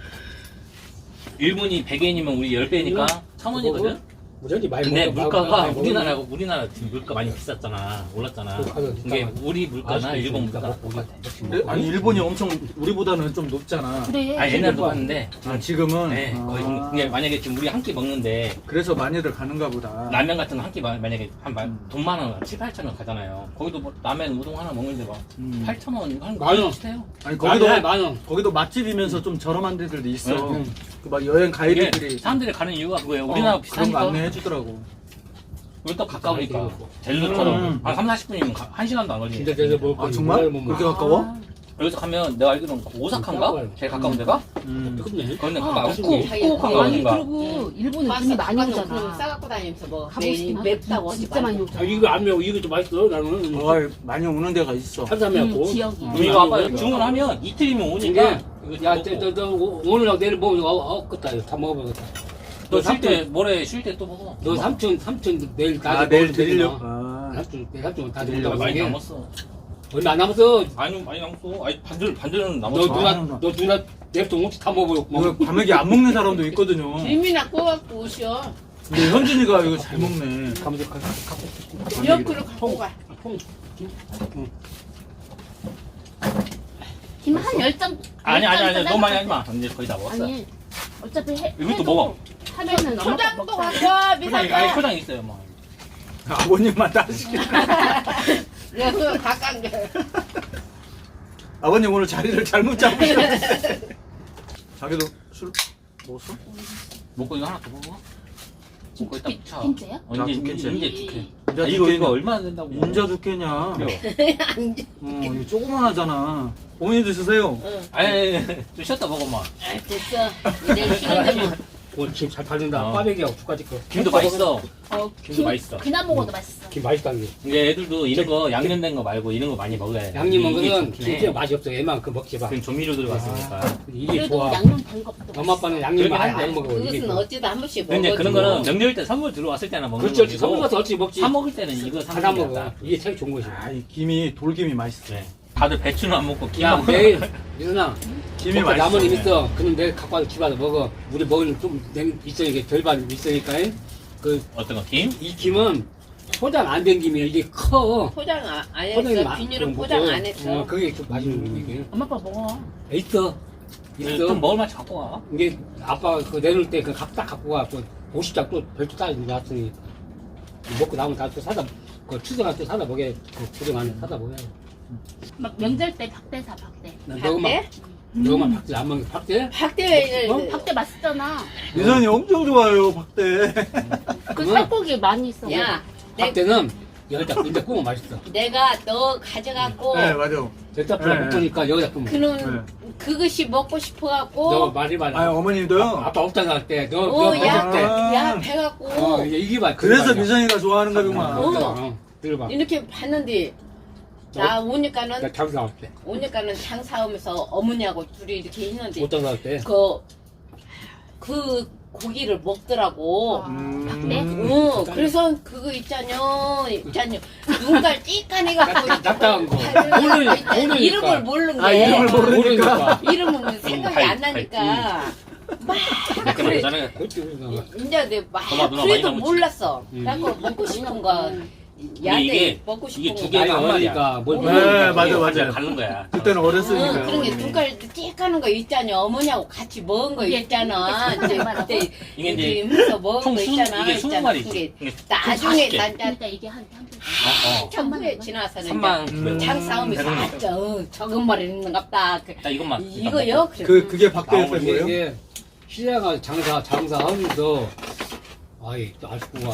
Speaker 5: 일본이 100엔이면 우리 10배니까 1000원이거든?
Speaker 7: 무전지 많이
Speaker 5: 근데
Speaker 7: 먹어,
Speaker 5: 물가가
Speaker 7: 많이 먹어.
Speaker 5: 우리나라 지금 물가 많이 비쌌잖아. 올랐잖아.
Speaker 7: 물가가
Speaker 5: 이게
Speaker 7: 비싸.
Speaker 5: 우리 물가나
Speaker 7: 아직도
Speaker 5: 일본
Speaker 7: 있으니까
Speaker 5: 물가
Speaker 7: 먹고
Speaker 5: 똑같아.
Speaker 2: 근데 아니 일본이 엄청 우리보다는 좀 높잖아.
Speaker 4: 그래.
Speaker 5: 아 옛날도 봤는데
Speaker 2: 아, 지금은
Speaker 5: 네, 거의 이게 만약에 지금 우리 한 끼 먹는데
Speaker 2: 그래서 많이들 가는가 보다.
Speaker 5: 라면 같은 거 한 끼 만약에 돈 많은 거 7, 8천 원 가잖아요. 거기도 뭐 라면 우동 하나 먹는데 막 8천 원 하는 거
Speaker 7: 만 원.
Speaker 5: 비슷해요.
Speaker 2: 아니
Speaker 7: 거기도
Speaker 2: 거기도
Speaker 7: 만 원.
Speaker 2: 거기도 맛집이면서 좀 저렴한 데들도 있어.
Speaker 5: 응.
Speaker 2: 그 막 여행
Speaker 5: 이게
Speaker 2: 가이드들이
Speaker 5: 사람들이 가는 이유가 그거예요. 우리나라
Speaker 2: 그런 거
Speaker 5: 비싸니까.
Speaker 2: 안내해 주더라고.
Speaker 5: 우리 또 가까우니까.
Speaker 7: 음.
Speaker 5: 제주도처럼 한 3, 40분이면 1시간도 안 걸리네.
Speaker 7: 진짜 제대로 먹을
Speaker 2: 아
Speaker 7: 거
Speaker 2: 정말? 그렇게 가까워?
Speaker 5: 여기서 가면 내가 알기로는 오사카인가? 제일 가까운 데가?
Speaker 7: 그렇네.
Speaker 5: 거기는
Speaker 4: 아,
Speaker 5: 가까워.
Speaker 6: 꼭
Speaker 5: 가까운
Speaker 4: 아니
Speaker 5: 데가.
Speaker 4: 그리고 일본은 돈이 많이 오잖아.
Speaker 6: 싸갖고 다니면서 뭐
Speaker 4: 가보고 싶긴 하다.
Speaker 6: 맵다고 하지
Speaker 4: 진짜 많이
Speaker 6: 말고.
Speaker 4: 오잖아.
Speaker 7: 이거 안 매워. 이거 좀 맛있어. 나는
Speaker 2: 많이 오는 데가 있어.
Speaker 7: 탄수화물이고.
Speaker 4: 지역이.
Speaker 5: 이거 아빠 주문하면 이틀이면 오니까.
Speaker 7: 이게 야, 너 오늘하고 내일 먹으면 없겠다. 다 먹어보겠다.
Speaker 5: 너 쉴 때, 모레 쉴 때 또 먹어.
Speaker 7: 너 삼촌 내일
Speaker 2: 아
Speaker 7: 낮에
Speaker 2: 내일
Speaker 7: 먹을 테니까.
Speaker 2: 내리려. 아.
Speaker 7: 삼촌 다
Speaker 2: 내리려고
Speaker 7: 먹다가
Speaker 5: 많이
Speaker 7: 많이
Speaker 5: 남았어.
Speaker 7: 얼마 안 남았어.
Speaker 5: 많이 남았어. 아니, 반절은
Speaker 7: 너
Speaker 5: 남았어.
Speaker 7: 누나 내일부터 옥수 다 먹어.
Speaker 2: 이거 과메기 안 먹는 사람도 있거든요.
Speaker 6: 김이나 구워갖고 오셔.
Speaker 2: 근데 현준이가 이거 잘 먹네.
Speaker 7: 가면서
Speaker 6: 옆으로 갖고 가.
Speaker 4: 김 한 10장.
Speaker 5: 아니, 너무 많이 하지 마. 이제 거의 다 먹었어.
Speaker 4: 아니, 어차피
Speaker 5: 이것도 먹어.
Speaker 4: 하면은
Speaker 6: 초장도
Speaker 4: 먹자.
Speaker 6: 갖고 와,
Speaker 5: 아니,
Speaker 6: 미사가.
Speaker 5: 초장 있어요, 뭐.
Speaker 2: 아버님만 다 시키네.
Speaker 6: 내가 그거 다 깐 게.
Speaker 2: 아버님 오늘 자리를 잘못 잡으셨네. 자기도 술 먹었어?
Speaker 5: 먹고 이거 하나 더 먹어? 먹고 이따 차.
Speaker 4: 캔째야?
Speaker 2: 자, 두 캔째.
Speaker 5: 이제 두 캔.
Speaker 2: 인자
Speaker 5: 아,
Speaker 2: 두
Speaker 5: 이거
Speaker 2: 캔이야.
Speaker 5: 얼마나 된다고.
Speaker 2: 인자 두 캔이야.
Speaker 5: 그래요.
Speaker 2: 이거 조그만하잖아. 어머니 드세요.
Speaker 5: 아니, 좀 쉬었다 먹어, 마.
Speaker 6: 됐어. 이제 시간 되면.
Speaker 7: 오늘 김잘 팔린다.
Speaker 5: 어.
Speaker 7: 꽈배기하고 죽까지 거.
Speaker 5: 김도 맛있어.
Speaker 4: 김
Speaker 5: 맛있어.
Speaker 4: 그냥 먹어도 맛있어.
Speaker 7: 김 맛있다는 게.
Speaker 5: 이제 애들도 이런 거 양념된 거 말고 이런 거 많이 먹어야 돼.
Speaker 7: 양념 먹으면
Speaker 5: 이게 좋긴 해.
Speaker 7: 김치가 맛이 없어. 얘만큼 먹지 마.
Speaker 5: 그럼 조미료 들어갔으니까.
Speaker 7: 이게
Speaker 4: 그래도
Speaker 7: 좋아.
Speaker 4: 양념 된 것도
Speaker 7: 엄마 아빠는 양념
Speaker 5: 그러긴
Speaker 7: 많이
Speaker 5: 한데.
Speaker 7: 안 먹어. 이게
Speaker 6: 그것은
Speaker 7: 좋아.
Speaker 6: 어찌도 한 번씩 먹어.
Speaker 5: 근데 그런 거는 명절 때 선물 들어왔을 때나 먹는
Speaker 7: 그렇지,
Speaker 5: 거지.
Speaker 7: 선물 가서 어찌 먹지.
Speaker 5: 사 먹을 때는 이거 사
Speaker 7: 하나
Speaker 5: 먹는 게
Speaker 7: 먹어.
Speaker 5: 낫다.
Speaker 7: 이게 제일 좋은 것이야.
Speaker 2: 아, 이 김이 돌김이 맛있어.
Speaker 5: 네. 다들 배추는 안 먹고
Speaker 7: 야,
Speaker 5: 김만
Speaker 7: 내일 미순아.
Speaker 2: 김이
Speaker 7: 먹고
Speaker 2: 맛있어.
Speaker 7: 남은 있어. 그럼 내일 갖고 와서 집안에 먹어. 우리 먹을 좀 있으니까 절반 있으니까. 그
Speaker 5: 어떤 거 김?
Speaker 7: 이 김은 포장 안 된 김이야. 이게 커.
Speaker 6: 포장 안
Speaker 7: 포장이
Speaker 6: 했어.
Speaker 7: 마-
Speaker 6: 비닐은
Speaker 7: 좀
Speaker 6: 포장
Speaker 7: 먹고.
Speaker 6: 안 했어.
Speaker 7: 그게 좀 맛있는 김이게.
Speaker 4: 엄마 아빠 먹어.
Speaker 7: 있어. 있어.
Speaker 5: 좀 먹을 만치 갖고 와.
Speaker 7: 이게 아빠가 그 내놓을 때 그 딱 갖고 가. 그 50장 또 별도 따 놨으니 먹고 남은 다또 사다 그 추석할 때 사다 먹여. 그 추석 안에 사다 먹여.
Speaker 4: 막 명절 때 박대 사 박대.
Speaker 7: 너만 너만 박대 안 먹는 박대?
Speaker 6: 박대
Speaker 4: 박대 맛있잖아.
Speaker 2: 유선이 엄청 좋아요 박대.
Speaker 4: 그 살코기 많이 있어.
Speaker 6: 야,
Speaker 7: 박대는 여기다 이제 구우면 맛있어.
Speaker 6: 내가 너 가져갖고
Speaker 2: 네 맞아.
Speaker 7: 절대 불
Speaker 2: 네.
Speaker 7: 못 보니까 여기다 구우면.
Speaker 6: 그놈 그것이 먹고 싶어갖고
Speaker 7: 너 말이 많아.
Speaker 2: 아 어머님도요.
Speaker 7: 아빠 없잖아 할 때. 너
Speaker 6: 야,
Speaker 7: 먹을 때.
Speaker 6: 야 배갖고
Speaker 7: 이제 이게 맛.
Speaker 2: 그래서 미선이가 좋아하는가 보구만.
Speaker 6: 어.
Speaker 7: 들어봐.
Speaker 6: 이렇게 봤는데 나 오니까는
Speaker 7: 나 장사할 때.
Speaker 6: 오니까는 장사하면서 어머니하고 둘이 이렇게 있는데
Speaker 7: 못 장사할 때.
Speaker 6: 그 고기를 먹더라고.
Speaker 4: 박대?
Speaker 6: 그래서 그거 있잖여 눈깔 찌까내갖고
Speaker 7: 납작한 거. 모르니까.
Speaker 6: 이름을 모르는
Speaker 2: 아
Speaker 6: 게
Speaker 2: 이름을 모르니까.
Speaker 7: 모르니까.
Speaker 6: 이름은 생각이 안 나니까
Speaker 5: 내가
Speaker 6: 그래.
Speaker 5: 예전에
Speaker 7: 그렇지, 그러니까.
Speaker 6: 이제 내막
Speaker 5: 엄마, 누나 많이
Speaker 6: 그래도
Speaker 5: 남았지?
Speaker 6: 몰랐어. 그래갖고 먹고 싶은 거 야대
Speaker 5: 이게-
Speaker 6: 먹고
Speaker 5: 이게
Speaker 6: 싶은
Speaker 5: 두
Speaker 6: 거
Speaker 5: 개가
Speaker 7: 나이가
Speaker 5: 한 마리야.
Speaker 7: 어리니까 뭘
Speaker 2: 네,
Speaker 7: 모르니까.
Speaker 2: 맞아, 맞아.
Speaker 5: 완전 다른 거야.
Speaker 2: 그때는 어렸으니까.
Speaker 6: 그런 게 눈깔 찌까는 거 있잖아. 어머니하고 같이 먹은 거 있잖아. 이제 그때
Speaker 5: 이게 이제
Speaker 6: 음서 먹은
Speaker 5: 총
Speaker 6: 거
Speaker 5: 스무-
Speaker 6: 있잖아.
Speaker 5: 이게 20마리지.
Speaker 6: 그게
Speaker 5: 이게
Speaker 6: 나중에
Speaker 5: 40개.
Speaker 6: 난
Speaker 4: 그러니까 이게 한
Speaker 6: 한참 후에 지나서는
Speaker 5: 3만
Speaker 6: 장 싸움에서 적은 머리 있는갑다.
Speaker 5: 딱 이것만.
Speaker 6: 이거요?
Speaker 2: 그게 박대였던
Speaker 5: 나오는
Speaker 2: 거예요?
Speaker 7: 이게 시장가 장사하면서 아이 또 아쉽구만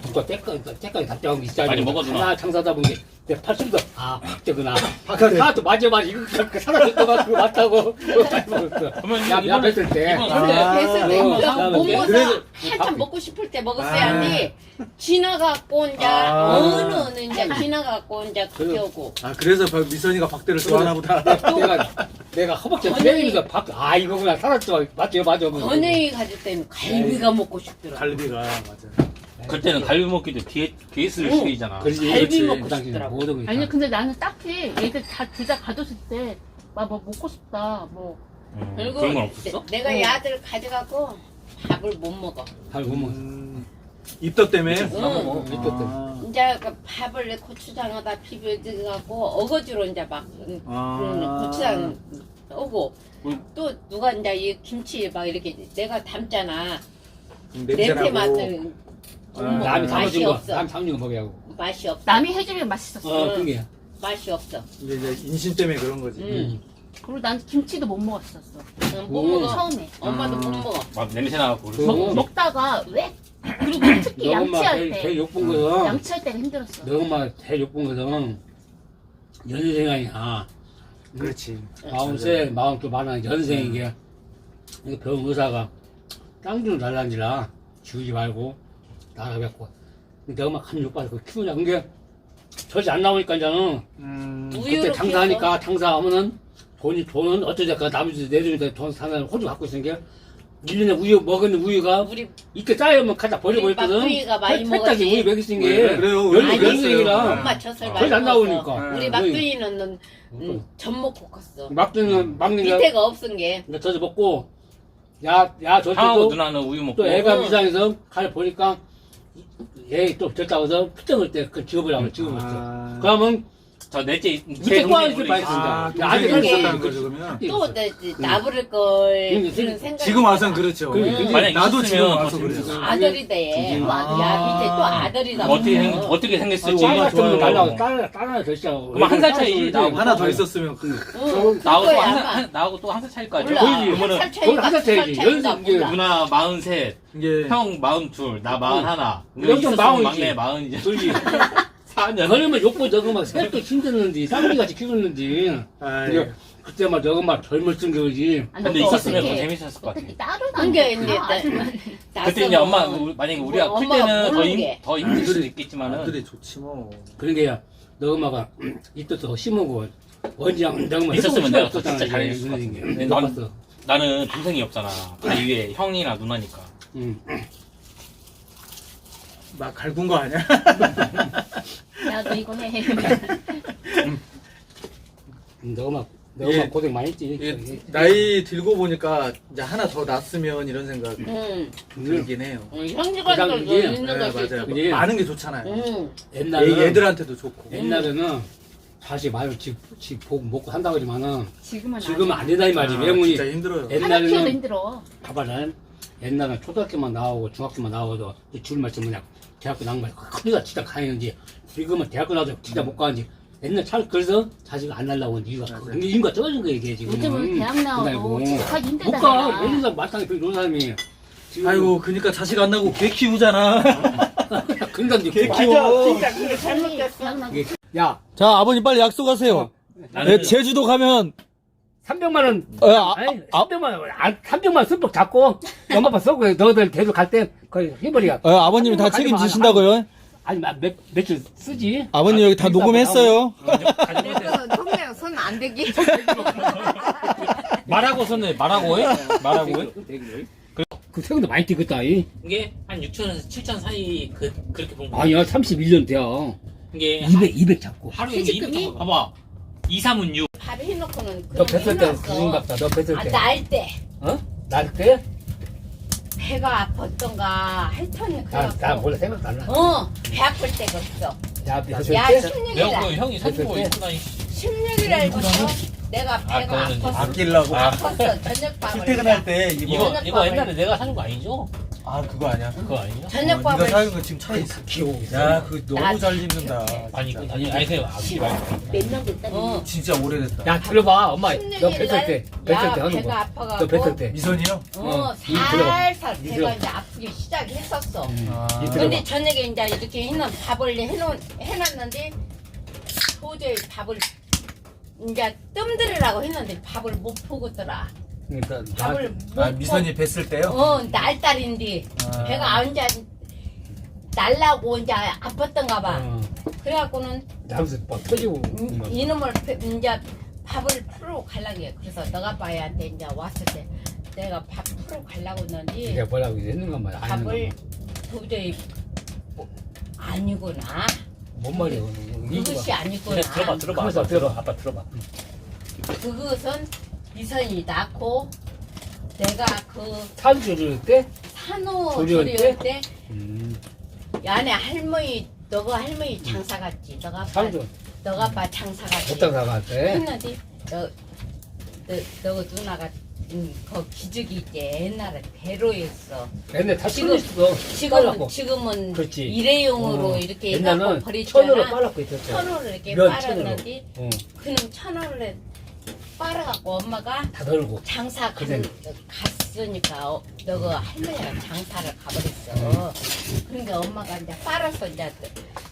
Speaker 7: 누가 때까지 답장하고 있잖아.
Speaker 5: 많이 먹어주나?
Speaker 7: 하나 장사다 보니 내 팔순도 박대구나.
Speaker 2: 박하래.
Speaker 7: 하나도 맞아 이거 사라졌더만 그거 맞다고 그거 많이 먹었어.
Speaker 5: 그러면
Speaker 7: 야
Speaker 5: 이번에-
Speaker 7: 뺐을 때.
Speaker 5: 이번
Speaker 2: 아.
Speaker 6: 그래서 내가 못 먹어서
Speaker 2: 그래도-
Speaker 6: 한참 먹고 싶을 때 먹었어야지. 지나갖고 이제
Speaker 2: 아.
Speaker 6: 어느 이제 지나갖고 이제 그게 오고.
Speaker 2: 아 그래서 미선이가 박대를 좋아하나 보다.
Speaker 7: 내가 허벅지
Speaker 6: 언니.
Speaker 7: 때리면서 이거구나 사라졌어. 맞죠.
Speaker 6: 번영이 가질 때는 갈비가 먹고 싶더라.
Speaker 2: 갈비가 맞아.
Speaker 5: 그때는 갈비 먹기도 뒤에 쓸 시기잖아.
Speaker 7: 그렇지.
Speaker 6: 갈비
Speaker 7: 그렇지.
Speaker 6: 먹고
Speaker 7: 그 당시에
Speaker 6: 싶더라고.
Speaker 7: 모든 거
Speaker 4: 아니
Speaker 7: 있잖아.
Speaker 4: 근데 나는 딱히 얘들 다 둘 다 가졌을 때 막 뭐 먹고 싶다 뭐
Speaker 6: 그리고
Speaker 5: 그런 건 없었어?
Speaker 6: 내가 야들 가져갖고 밥을 못 먹어.
Speaker 7: 잘 못 먹었어.
Speaker 2: 입덧 때문에?
Speaker 6: 응.
Speaker 7: 입덧
Speaker 6: 이제 그 밥을 고추장에다 비벼가고 어거지로 이제 막 고추장 오고 또 누가 이제 이 김치 막 이렇게 내가 담잖아. 냄새 맡는
Speaker 7: 남이
Speaker 6: 맛이
Speaker 7: 담아준 거,
Speaker 6: 없어.
Speaker 7: 남이 담아준 거 먹으라고.
Speaker 6: 맛이 없어.
Speaker 4: 남이 해주면 맛있었어.
Speaker 7: 그게.
Speaker 6: 맛이 없어.
Speaker 2: 이제 인심 때문에 그런 거지.
Speaker 4: 그리고 난 김치도 못 먹었었어.
Speaker 6: 못 먹어.
Speaker 4: 처음에.
Speaker 6: 엄마도 못 먹어.
Speaker 5: 막 냄새 나고
Speaker 4: 먹다가 왜? 그리고 특히
Speaker 7: 너 엄마
Speaker 4: 양치할 때.
Speaker 7: 제일 욕본 거는
Speaker 4: 양치할 때가 힘들었어.
Speaker 7: 너 엄마 제일 욕본 거는 연생아니야.
Speaker 2: 그렇지.
Speaker 7: 40세, 42 많아 연생인 게 이거 병원 의사가 땅 좀 달라니라 지우지 말고 나가겠고. 내 엄마 감 욕받아서 그거 키우냐. 그게 절대 안 나오니까 이제는 그때
Speaker 6: 우유로
Speaker 7: 장사하니까 장사하면은 돈은 어쩌자까 남이 내주니까 돈 사는 호주 갖고 있으니까 1년에 우유 먹은 우유가
Speaker 6: 우리
Speaker 7: 이때 짜여면 갖다 버려버렸거든.
Speaker 6: 우리가 많이
Speaker 7: 햇딱이
Speaker 6: 먹었지.
Speaker 7: 우유 먹이 쓴 게.
Speaker 2: 네, 그래요.
Speaker 7: 연이
Speaker 2: 아니,
Speaker 7: 연생이라.
Speaker 6: 엄마 젖을 많이
Speaker 7: 거의 안
Speaker 6: 먹었어.
Speaker 7: 나오니까.
Speaker 6: 우리 막둥이는 젖 먹고 컸어.
Speaker 7: 막둥이는 막둥이가
Speaker 6: 밑에가 없은 게.
Speaker 7: 저도 먹고 야
Speaker 5: 하고
Speaker 7: 저도
Speaker 5: 누나는 우유 먹고
Speaker 7: 또 애가 미상해서 가를 보니까 얘 또 졌다고 해서 피 먹을 때 그 지워보려고 지워봤어. 그러면
Speaker 5: 저 넷째
Speaker 7: 밑에 또 하나 많이
Speaker 2: 아,
Speaker 7: 쓴다. 아직
Speaker 2: 동생이
Speaker 6: 그게-
Speaker 2: 있었다는 거죠, 그러면?
Speaker 6: 또 나부를 걸
Speaker 7: 지금
Speaker 6: 그런 생각.
Speaker 2: 지금 와서는 그렇죠.
Speaker 5: 만약
Speaker 2: 나도 지금
Speaker 5: 있었으면
Speaker 2: 와서
Speaker 5: 더
Speaker 2: 그래요.
Speaker 5: 재밌었을
Speaker 6: 아들이대. 야 밑에 또 아들이다.
Speaker 5: 어떻게 생겼을지
Speaker 7: 짜
Speaker 2: 좋아요.
Speaker 7: 좀 달라고 따라 더
Speaker 5: 그럼 한살 차이 나고
Speaker 2: 하나 더 있었으면
Speaker 5: 나하고 또
Speaker 6: 그거야,
Speaker 5: 한
Speaker 6: 아마.
Speaker 5: 살, 나하고 또 한 살 차일까지.
Speaker 6: 몰라.
Speaker 5: 그러면은
Speaker 6: 한 살 차이가
Speaker 7: 한살 차이지.
Speaker 6: 차이가
Speaker 7: 연습 이게
Speaker 6: 몰라.
Speaker 5: 누나 43,
Speaker 2: 이게
Speaker 5: 형 42, 나 41.
Speaker 7: 여기서 마흔이지.
Speaker 5: 막내 40이제.
Speaker 7: 그렇지.
Speaker 5: 4년.
Speaker 7: 그러면 욕보 너가 막 새도 힘들는지 쌍둥이같이 키웠는지
Speaker 2: 아이,
Speaker 7: 그때 막 너가 막 젊을 쯤 그러지.
Speaker 5: 근데 있었으면 더 재밌었을 것 같아.
Speaker 4: 어떻게 따로
Speaker 6: 그게 이제
Speaker 5: 그때 이제 엄마 만약에 우리가 클 때는 더 힘들 수도
Speaker 2: 아들이
Speaker 5: 있겠지만은
Speaker 2: 좋지 뭐.
Speaker 7: 그런 게야 너 엄마가 이때도 심하고 원지양 너가 막
Speaker 5: 있었으면 내가 더
Speaker 7: 없었잖아,
Speaker 5: 진짜
Speaker 7: 이게.
Speaker 5: 잘해줬을 것 같아.
Speaker 7: 이게.
Speaker 5: 근데
Speaker 7: 못
Speaker 5: 난-
Speaker 7: 봤어.
Speaker 5: 나는 동생이 없잖아. 다 위에 형이나 누나니까.
Speaker 2: 막 갈군 거 아니야?
Speaker 4: 야너 이거 해.
Speaker 7: 너가 막
Speaker 2: 예.
Speaker 7: 고생 많이 했지.
Speaker 2: 이게 나이 들고 보니까 이제 하나 더 낳았으면 이런 생각 들긴 해요.
Speaker 6: 형제간도
Speaker 7: 그다음 이게-
Speaker 6: 있는
Speaker 2: 네,
Speaker 6: 것이
Speaker 2: 맞아요.
Speaker 7: 그게-
Speaker 2: 많은 게 좋잖아요.
Speaker 7: 옛날에는
Speaker 2: 얘들한테도 좋고.
Speaker 7: 옛날에는 자식 많이 집 보고 먹고 산다고 하지만은
Speaker 4: 지금은
Speaker 7: 지금은 안 된다 이 말이지.
Speaker 2: 아,
Speaker 7: 왜냐면
Speaker 2: 진짜 힘들어요.
Speaker 4: 하나 키워도
Speaker 7: 옛날에는
Speaker 4: 힘들어.
Speaker 7: 봐봐라. 옛날에 초등학교만 나오고 중학교만 나오고도 줄 맞추면 그냥 대학교 나온 거야. 커리가 진짜 가는지 지금은 대학교 나와서 진짜 못 가는지 옛날 그래서 자식 안 날라고 한 이유가
Speaker 2: 맞아요.
Speaker 7: 근데 이유가 떨어진 거야 이게 지금.
Speaker 4: 요즘은 대학 나와도 집하기
Speaker 7: 못
Speaker 4: 힘들다.
Speaker 7: 가. 예전에 마땅히 그런 노는 사람이 지금
Speaker 2: 아이고, 그러니까 자식 안 낳고 개 키우잖아.
Speaker 7: 그러니까 이제
Speaker 2: 개
Speaker 7: 맞아.
Speaker 2: 키워.
Speaker 6: 진짜 그게 잘못됐어.
Speaker 7: 야
Speaker 2: 자, 아버님 빨리 약속하세요.
Speaker 5: 나는
Speaker 2: 제주도 가면
Speaker 7: 300만 원.
Speaker 2: 아,
Speaker 7: 아니 300만 원. 300만 원 쓱뻑 잡고 엄마 아빠 쏘고 너희들 계속 갈 때 거의 해버리야.
Speaker 2: 아버님이 다
Speaker 7: 가지 마.
Speaker 2: 책임지신다고요?
Speaker 7: 아니 며칠 쓰지.
Speaker 2: 아버님 여기 다 녹음했어요.
Speaker 6: 손에 손안 대기.
Speaker 5: 말하고 손을 말하고 해? 말하고 해?
Speaker 7: 그 세금도 많이 뛰겠다. 이.
Speaker 5: 이게 한 6천에서 7천 사이 그렇게 본 거야.
Speaker 7: 아니야 31년 돼요.
Speaker 5: 이게
Speaker 7: 200 잡고.
Speaker 5: 하루에
Speaker 6: 퇴직금이?
Speaker 5: 200 봐봐. 2, 3은 6.
Speaker 6: 밥에 해놓고는
Speaker 7: 너
Speaker 6: 그런
Speaker 7: 뱃을 때
Speaker 6: 해놨어.
Speaker 7: 그런 같다. 너 뱃을 때.
Speaker 6: 날 때.
Speaker 7: 어? 날 때?
Speaker 6: 배가 아팠던가 하여튼
Speaker 7: 나
Speaker 6: 그래갖고
Speaker 7: 몰라 생각 달라.
Speaker 6: 배 아플 때가 없어.
Speaker 7: 야 뱃을
Speaker 6: 야
Speaker 7: 때?
Speaker 5: 내가 그
Speaker 6: 16일날
Speaker 5: 형이 사준 거 있구나.
Speaker 6: 16일날부터 내가 배가
Speaker 5: 그거는
Speaker 6: 아팠어.
Speaker 2: 아끼려고.
Speaker 6: 아팠어. 저녁밥을.
Speaker 2: 출퇴근할 때
Speaker 5: 이거 옛날에 내가 사준 거 아니죠?
Speaker 2: 아, 그거 아니야?
Speaker 5: 그거 아니냐?
Speaker 6: 저녁밥을
Speaker 2: 사는 거 지금 차에 있어.
Speaker 7: 귀여워.
Speaker 2: 야, 그거
Speaker 6: 나-
Speaker 2: 너무 잘 입는다.
Speaker 5: 아니 그냥 아끼지 말고.
Speaker 4: 몇년 됐다.
Speaker 2: 진짜 오래됐다.
Speaker 7: 야 들어봐 엄마. 너
Speaker 6: 16일
Speaker 7: 뱃을 때.
Speaker 6: 날,
Speaker 7: 뱃을
Speaker 6: 야,
Speaker 7: 때 하는
Speaker 6: 배가
Speaker 7: 거.
Speaker 6: 아파갖고
Speaker 7: 너 뱃을 때.
Speaker 2: 미선이요?
Speaker 6: 살살
Speaker 7: 이
Speaker 6: 배가
Speaker 7: 들어.
Speaker 6: 이제 아프기 시작했었어.
Speaker 2: 아,
Speaker 7: 이 들어봐.
Speaker 6: 근데 저녁에 이제 이렇게 밥을 해놨는데 도저히 밥을 이제 뜸들으라고 했는데 밥을 못 보고더라.
Speaker 7: 그러니까
Speaker 6: 밥을 못
Speaker 2: 아, 미선이 뵀을 때요?
Speaker 6: 날달인데
Speaker 2: 아.
Speaker 6: 배가 이제 날라고 이제 아팠던가 봐. 그래갖고는
Speaker 7: 나면서 막 터지고.
Speaker 6: 이놈을 이제 밥을 풀어 가려고 해. 그래서 너가 아빠한테 이제 왔을 때 내가 밥 풀어 가려고 했는데
Speaker 7: 이게 뭐라고 했는 것만 안 하는
Speaker 6: 밥을
Speaker 7: 것만.
Speaker 6: 도저히 아니구나.
Speaker 7: 뭔 말이야?
Speaker 6: 그것이 아니구나.
Speaker 5: 그냥 들어봐.
Speaker 7: 그래서
Speaker 5: 아빠,
Speaker 7: 들어.
Speaker 5: 아빠 들어봐.
Speaker 6: 그것은 미선이 낳고 내가 그
Speaker 7: 사주 줄 때?
Speaker 6: 산후
Speaker 7: 조리할
Speaker 6: 조리할 때 야네 할머니 너가 할머니 장사 갔지. 너가 아빠
Speaker 7: 살도
Speaker 6: 너가 아빠 장사 갔지.
Speaker 7: 못당 나갔대.
Speaker 6: 했는데 너 누나가 그 기죽이 있지. 옛날에 배로였어.
Speaker 7: 옛날 다
Speaker 6: 지금-
Speaker 7: 틀렸어.
Speaker 6: 지금은
Speaker 7: 그렇지.
Speaker 6: 일회용으로 이렇게 해갖고
Speaker 7: 옛날은
Speaker 6: 버리잖아.
Speaker 7: 천으로 빨았고 있었죠.
Speaker 6: 천으로 이렇게
Speaker 7: 면
Speaker 6: 빨았는데
Speaker 7: 응.
Speaker 6: 그놈 천원을 빨아갖고 엄마가
Speaker 7: 다 덜고.
Speaker 6: 장사
Speaker 7: 그래.
Speaker 6: 갔으니까 너가 할머니랑 장사를 가버렸어. 그러니까 엄마가 이제 빨아서 이제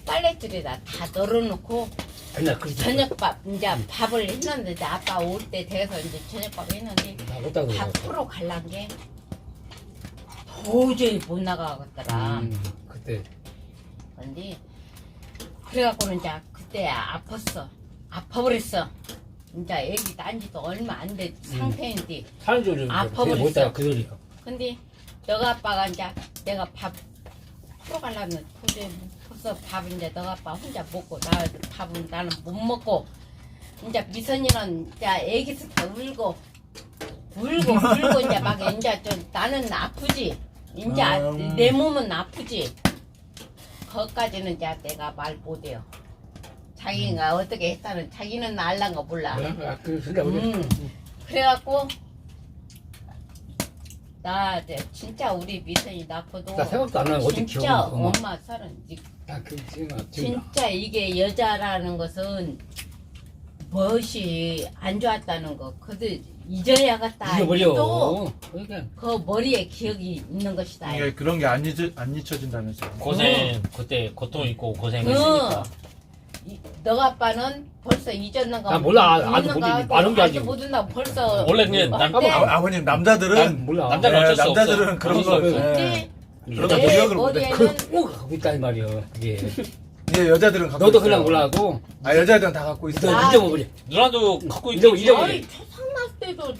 Speaker 6: 빨래줄에다 다 널어놓고
Speaker 7: 맨날 그렇게.
Speaker 6: 저녁밥 이제 밥을 했는데 이제 아빠 올 때 돼서 이제 저녁밥 했는데
Speaker 7: 다 못당
Speaker 6: 밥 풀어 갈란 게 도저히 못 나가겠더라.
Speaker 7: 그때.
Speaker 6: 근데 그래갖고는 이제 그때 아파버렸어. 이제 애기 난 지도 얼마 안 된 상태인데.
Speaker 7: 사는 줄을
Speaker 6: 아파버렸어.
Speaker 7: 못다가 그 소리가.
Speaker 6: 근데 너가 아빠가 이제 내가 밥 풀어가려면 도저히 벌써 밥 이제 너가 아빠 혼자 먹고 나 밥은 나는 못 먹고 이제 미선이는 이제 애기서 다 울고 이제 막 이제 좀 나는 아프지. 이제 내 몸은 아프지. 거기까지는 이제 내가 말 못해요. 자기가 어떻게 했다는 자기는 알란 거 몰라.
Speaker 7: 그 진짜 우리
Speaker 6: 그래갖고 나 이제 진짜 우리 미선이 낳고도
Speaker 7: 나 생각도 안 나요. 어떻게
Speaker 6: 진짜
Speaker 7: 기억나, 엄마.
Speaker 6: 엄마 살은
Speaker 7: 나그 지금
Speaker 6: 진짜 이게 여자라는 것은 무엇이 안 좋았다는 거 그들 잊어야겠다. 또
Speaker 7: 잊어버려. 그러니까
Speaker 6: 그 머리에 기억이 있는 것이다.
Speaker 2: 이게 그런 게 안 잊혀진다면서요.
Speaker 5: 고생 그때 고통 있고 고생했으니까.
Speaker 6: 너가 아빠는 벌써 잊었는 거.
Speaker 7: 나 몰라. 아직
Speaker 6: 잊는
Speaker 7: 모르지.
Speaker 6: 거
Speaker 7: 많은 게
Speaker 6: 아직
Speaker 7: 아니고.
Speaker 6: 못 듣나 벌써.
Speaker 5: 원래 그냥
Speaker 6: 뭐
Speaker 5: 남-
Speaker 6: 할 때,
Speaker 2: 아버님 남자들은
Speaker 7: 몰라.
Speaker 5: 남자는 어쩔 수 없어.
Speaker 2: 남자들은 그런 거
Speaker 5: 어쩔 수 없어.
Speaker 6: 그때
Speaker 2: 그런 거
Speaker 6: 내
Speaker 2: 기억을 못해.
Speaker 6: 머리에는
Speaker 7: 꼭 갖고 있다는 말이야. 그게.
Speaker 2: 이제 여자들은 갖고
Speaker 7: 너도
Speaker 2: 있어요.
Speaker 7: 그냥 몰라고.
Speaker 2: 아 여자들은 다 갖고 있어.
Speaker 7: 너
Speaker 6: 아,
Speaker 7: 잊어버려.
Speaker 5: 누나도 갖고
Speaker 7: 잊어-
Speaker 5: 있지.
Speaker 7: 잊어버려.
Speaker 6: 아이 초상날 때도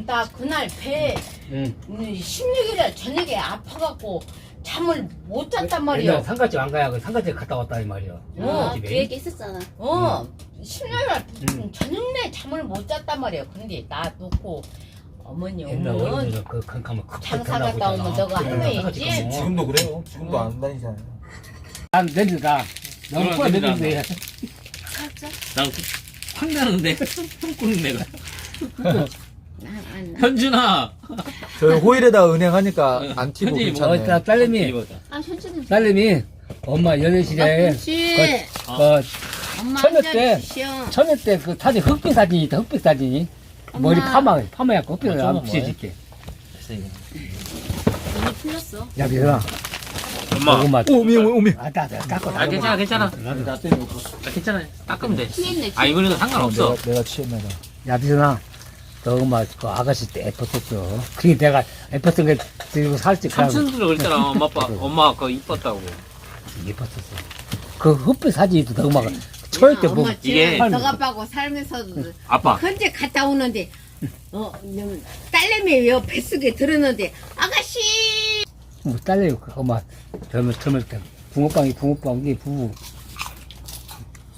Speaker 6: 나 그날 배
Speaker 7: 응.
Speaker 6: 16일에 저녁에 아파갖고 잠을 못 잤단 말이야.
Speaker 7: 옛날 상가집 안 가야 상가집 갔다 왔다 이 말이야.
Speaker 6: 어,
Speaker 7: 집에.
Speaker 4: 그 얘기 했었잖아.
Speaker 6: 16일 저녁 내 잠을 못 잤단 말이야. 근데 나 놓고 어머니
Speaker 7: 옛날
Speaker 6: 오면
Speaker 7: 어른들 그 캄캄한
Speaker 6: 장사 갔다 오면 너가 할머니지?
Speaker 2: 지금도 그래요. 지금도 안 다니잖아요.
Speaker 7: 난 낸다. 너무
Speaker 5: 그럼
Speaker 7: 뻔
Speaker 5: 낸다.
Speaker 7: 냈는데.
Speaker 5: 난확 나는데 꿈꾸는 내가.
Speaker 4: 난
Speaker 5: 현준아.
Speaker 2: 저 호일에다 은행하니까 안 튀고
Speaker 5: 현진이
Speaker 2: 괜찮네.
Speaker 7: 어, 나 딸내미,
Speaker 5: 입었다.
Speaker 4: 현진은
Speaker 7: 딸내미, 엄마 연애실에,
Speaker 4: 그렇지. 엄마
Speaker 7: 처녀
Speaker 4: 한잔
Speaker 7: 때,
Speaker 4: 주시오.
Speaker 7: 처녀 때 그 사진, 흑백 사진이 있다, 흑백 사진이. 머리 파마해갖고 흑백 사진
Speaker 5: 저는
Speaker 7: 한번 붙여줄게.
Speaker 4: 눈이 풀렸어.
Speaker 7: 야, 미선아.
Speaker 5: 엄마.
Speaker 7: 고구마.
Speaker 2: 오미.
Speaker 7: 아, 닦고.
Speaker 5: 아 괜찮아 괜찮아.
Speaker 2: 나 때문에
Speaker 5: 괜찮아. 닦으면 돼.
Speaker 4: 취했네.
Speaker 5: 아 이거는 상관없어.
Speaker 2: 내가 취했나 봐.
Speaker 7: 야, 미선아. 너 엄마 그 아가씨 때 애뻤었어. 그게 내가 애뻤던 게 들고 살지.
Speaker 5: 삼촌들은 그랬잖아. 엄마 아빠 엄마 아까 이뻤다고.
Speaker 7: 예뻤었어. 그 흑백 사진이 있어. 너 엄마가 초일 때 보고.
Speaker 6: 엄마
Speaker 5: 이게-
Speaker 6: 지금 너가 아빠하고 살면서
Speaker 5: 아빠.
Speaker 6: 현재 갔다 오는데 딸내미 여 뱃속에 들었는데 아가씨
Speaker 7: 뭐 딸내요. 그 엄마 젊을 때 붕어빵이 부부.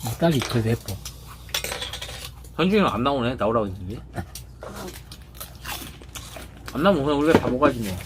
Speaker 7: 뭐 딸이 그래도 예뻐.
Speaker 5: 현준이는 안 나오네. 나오라고 했는데. 안 나오면 그냥 우리가 다 먹어야지 뭐.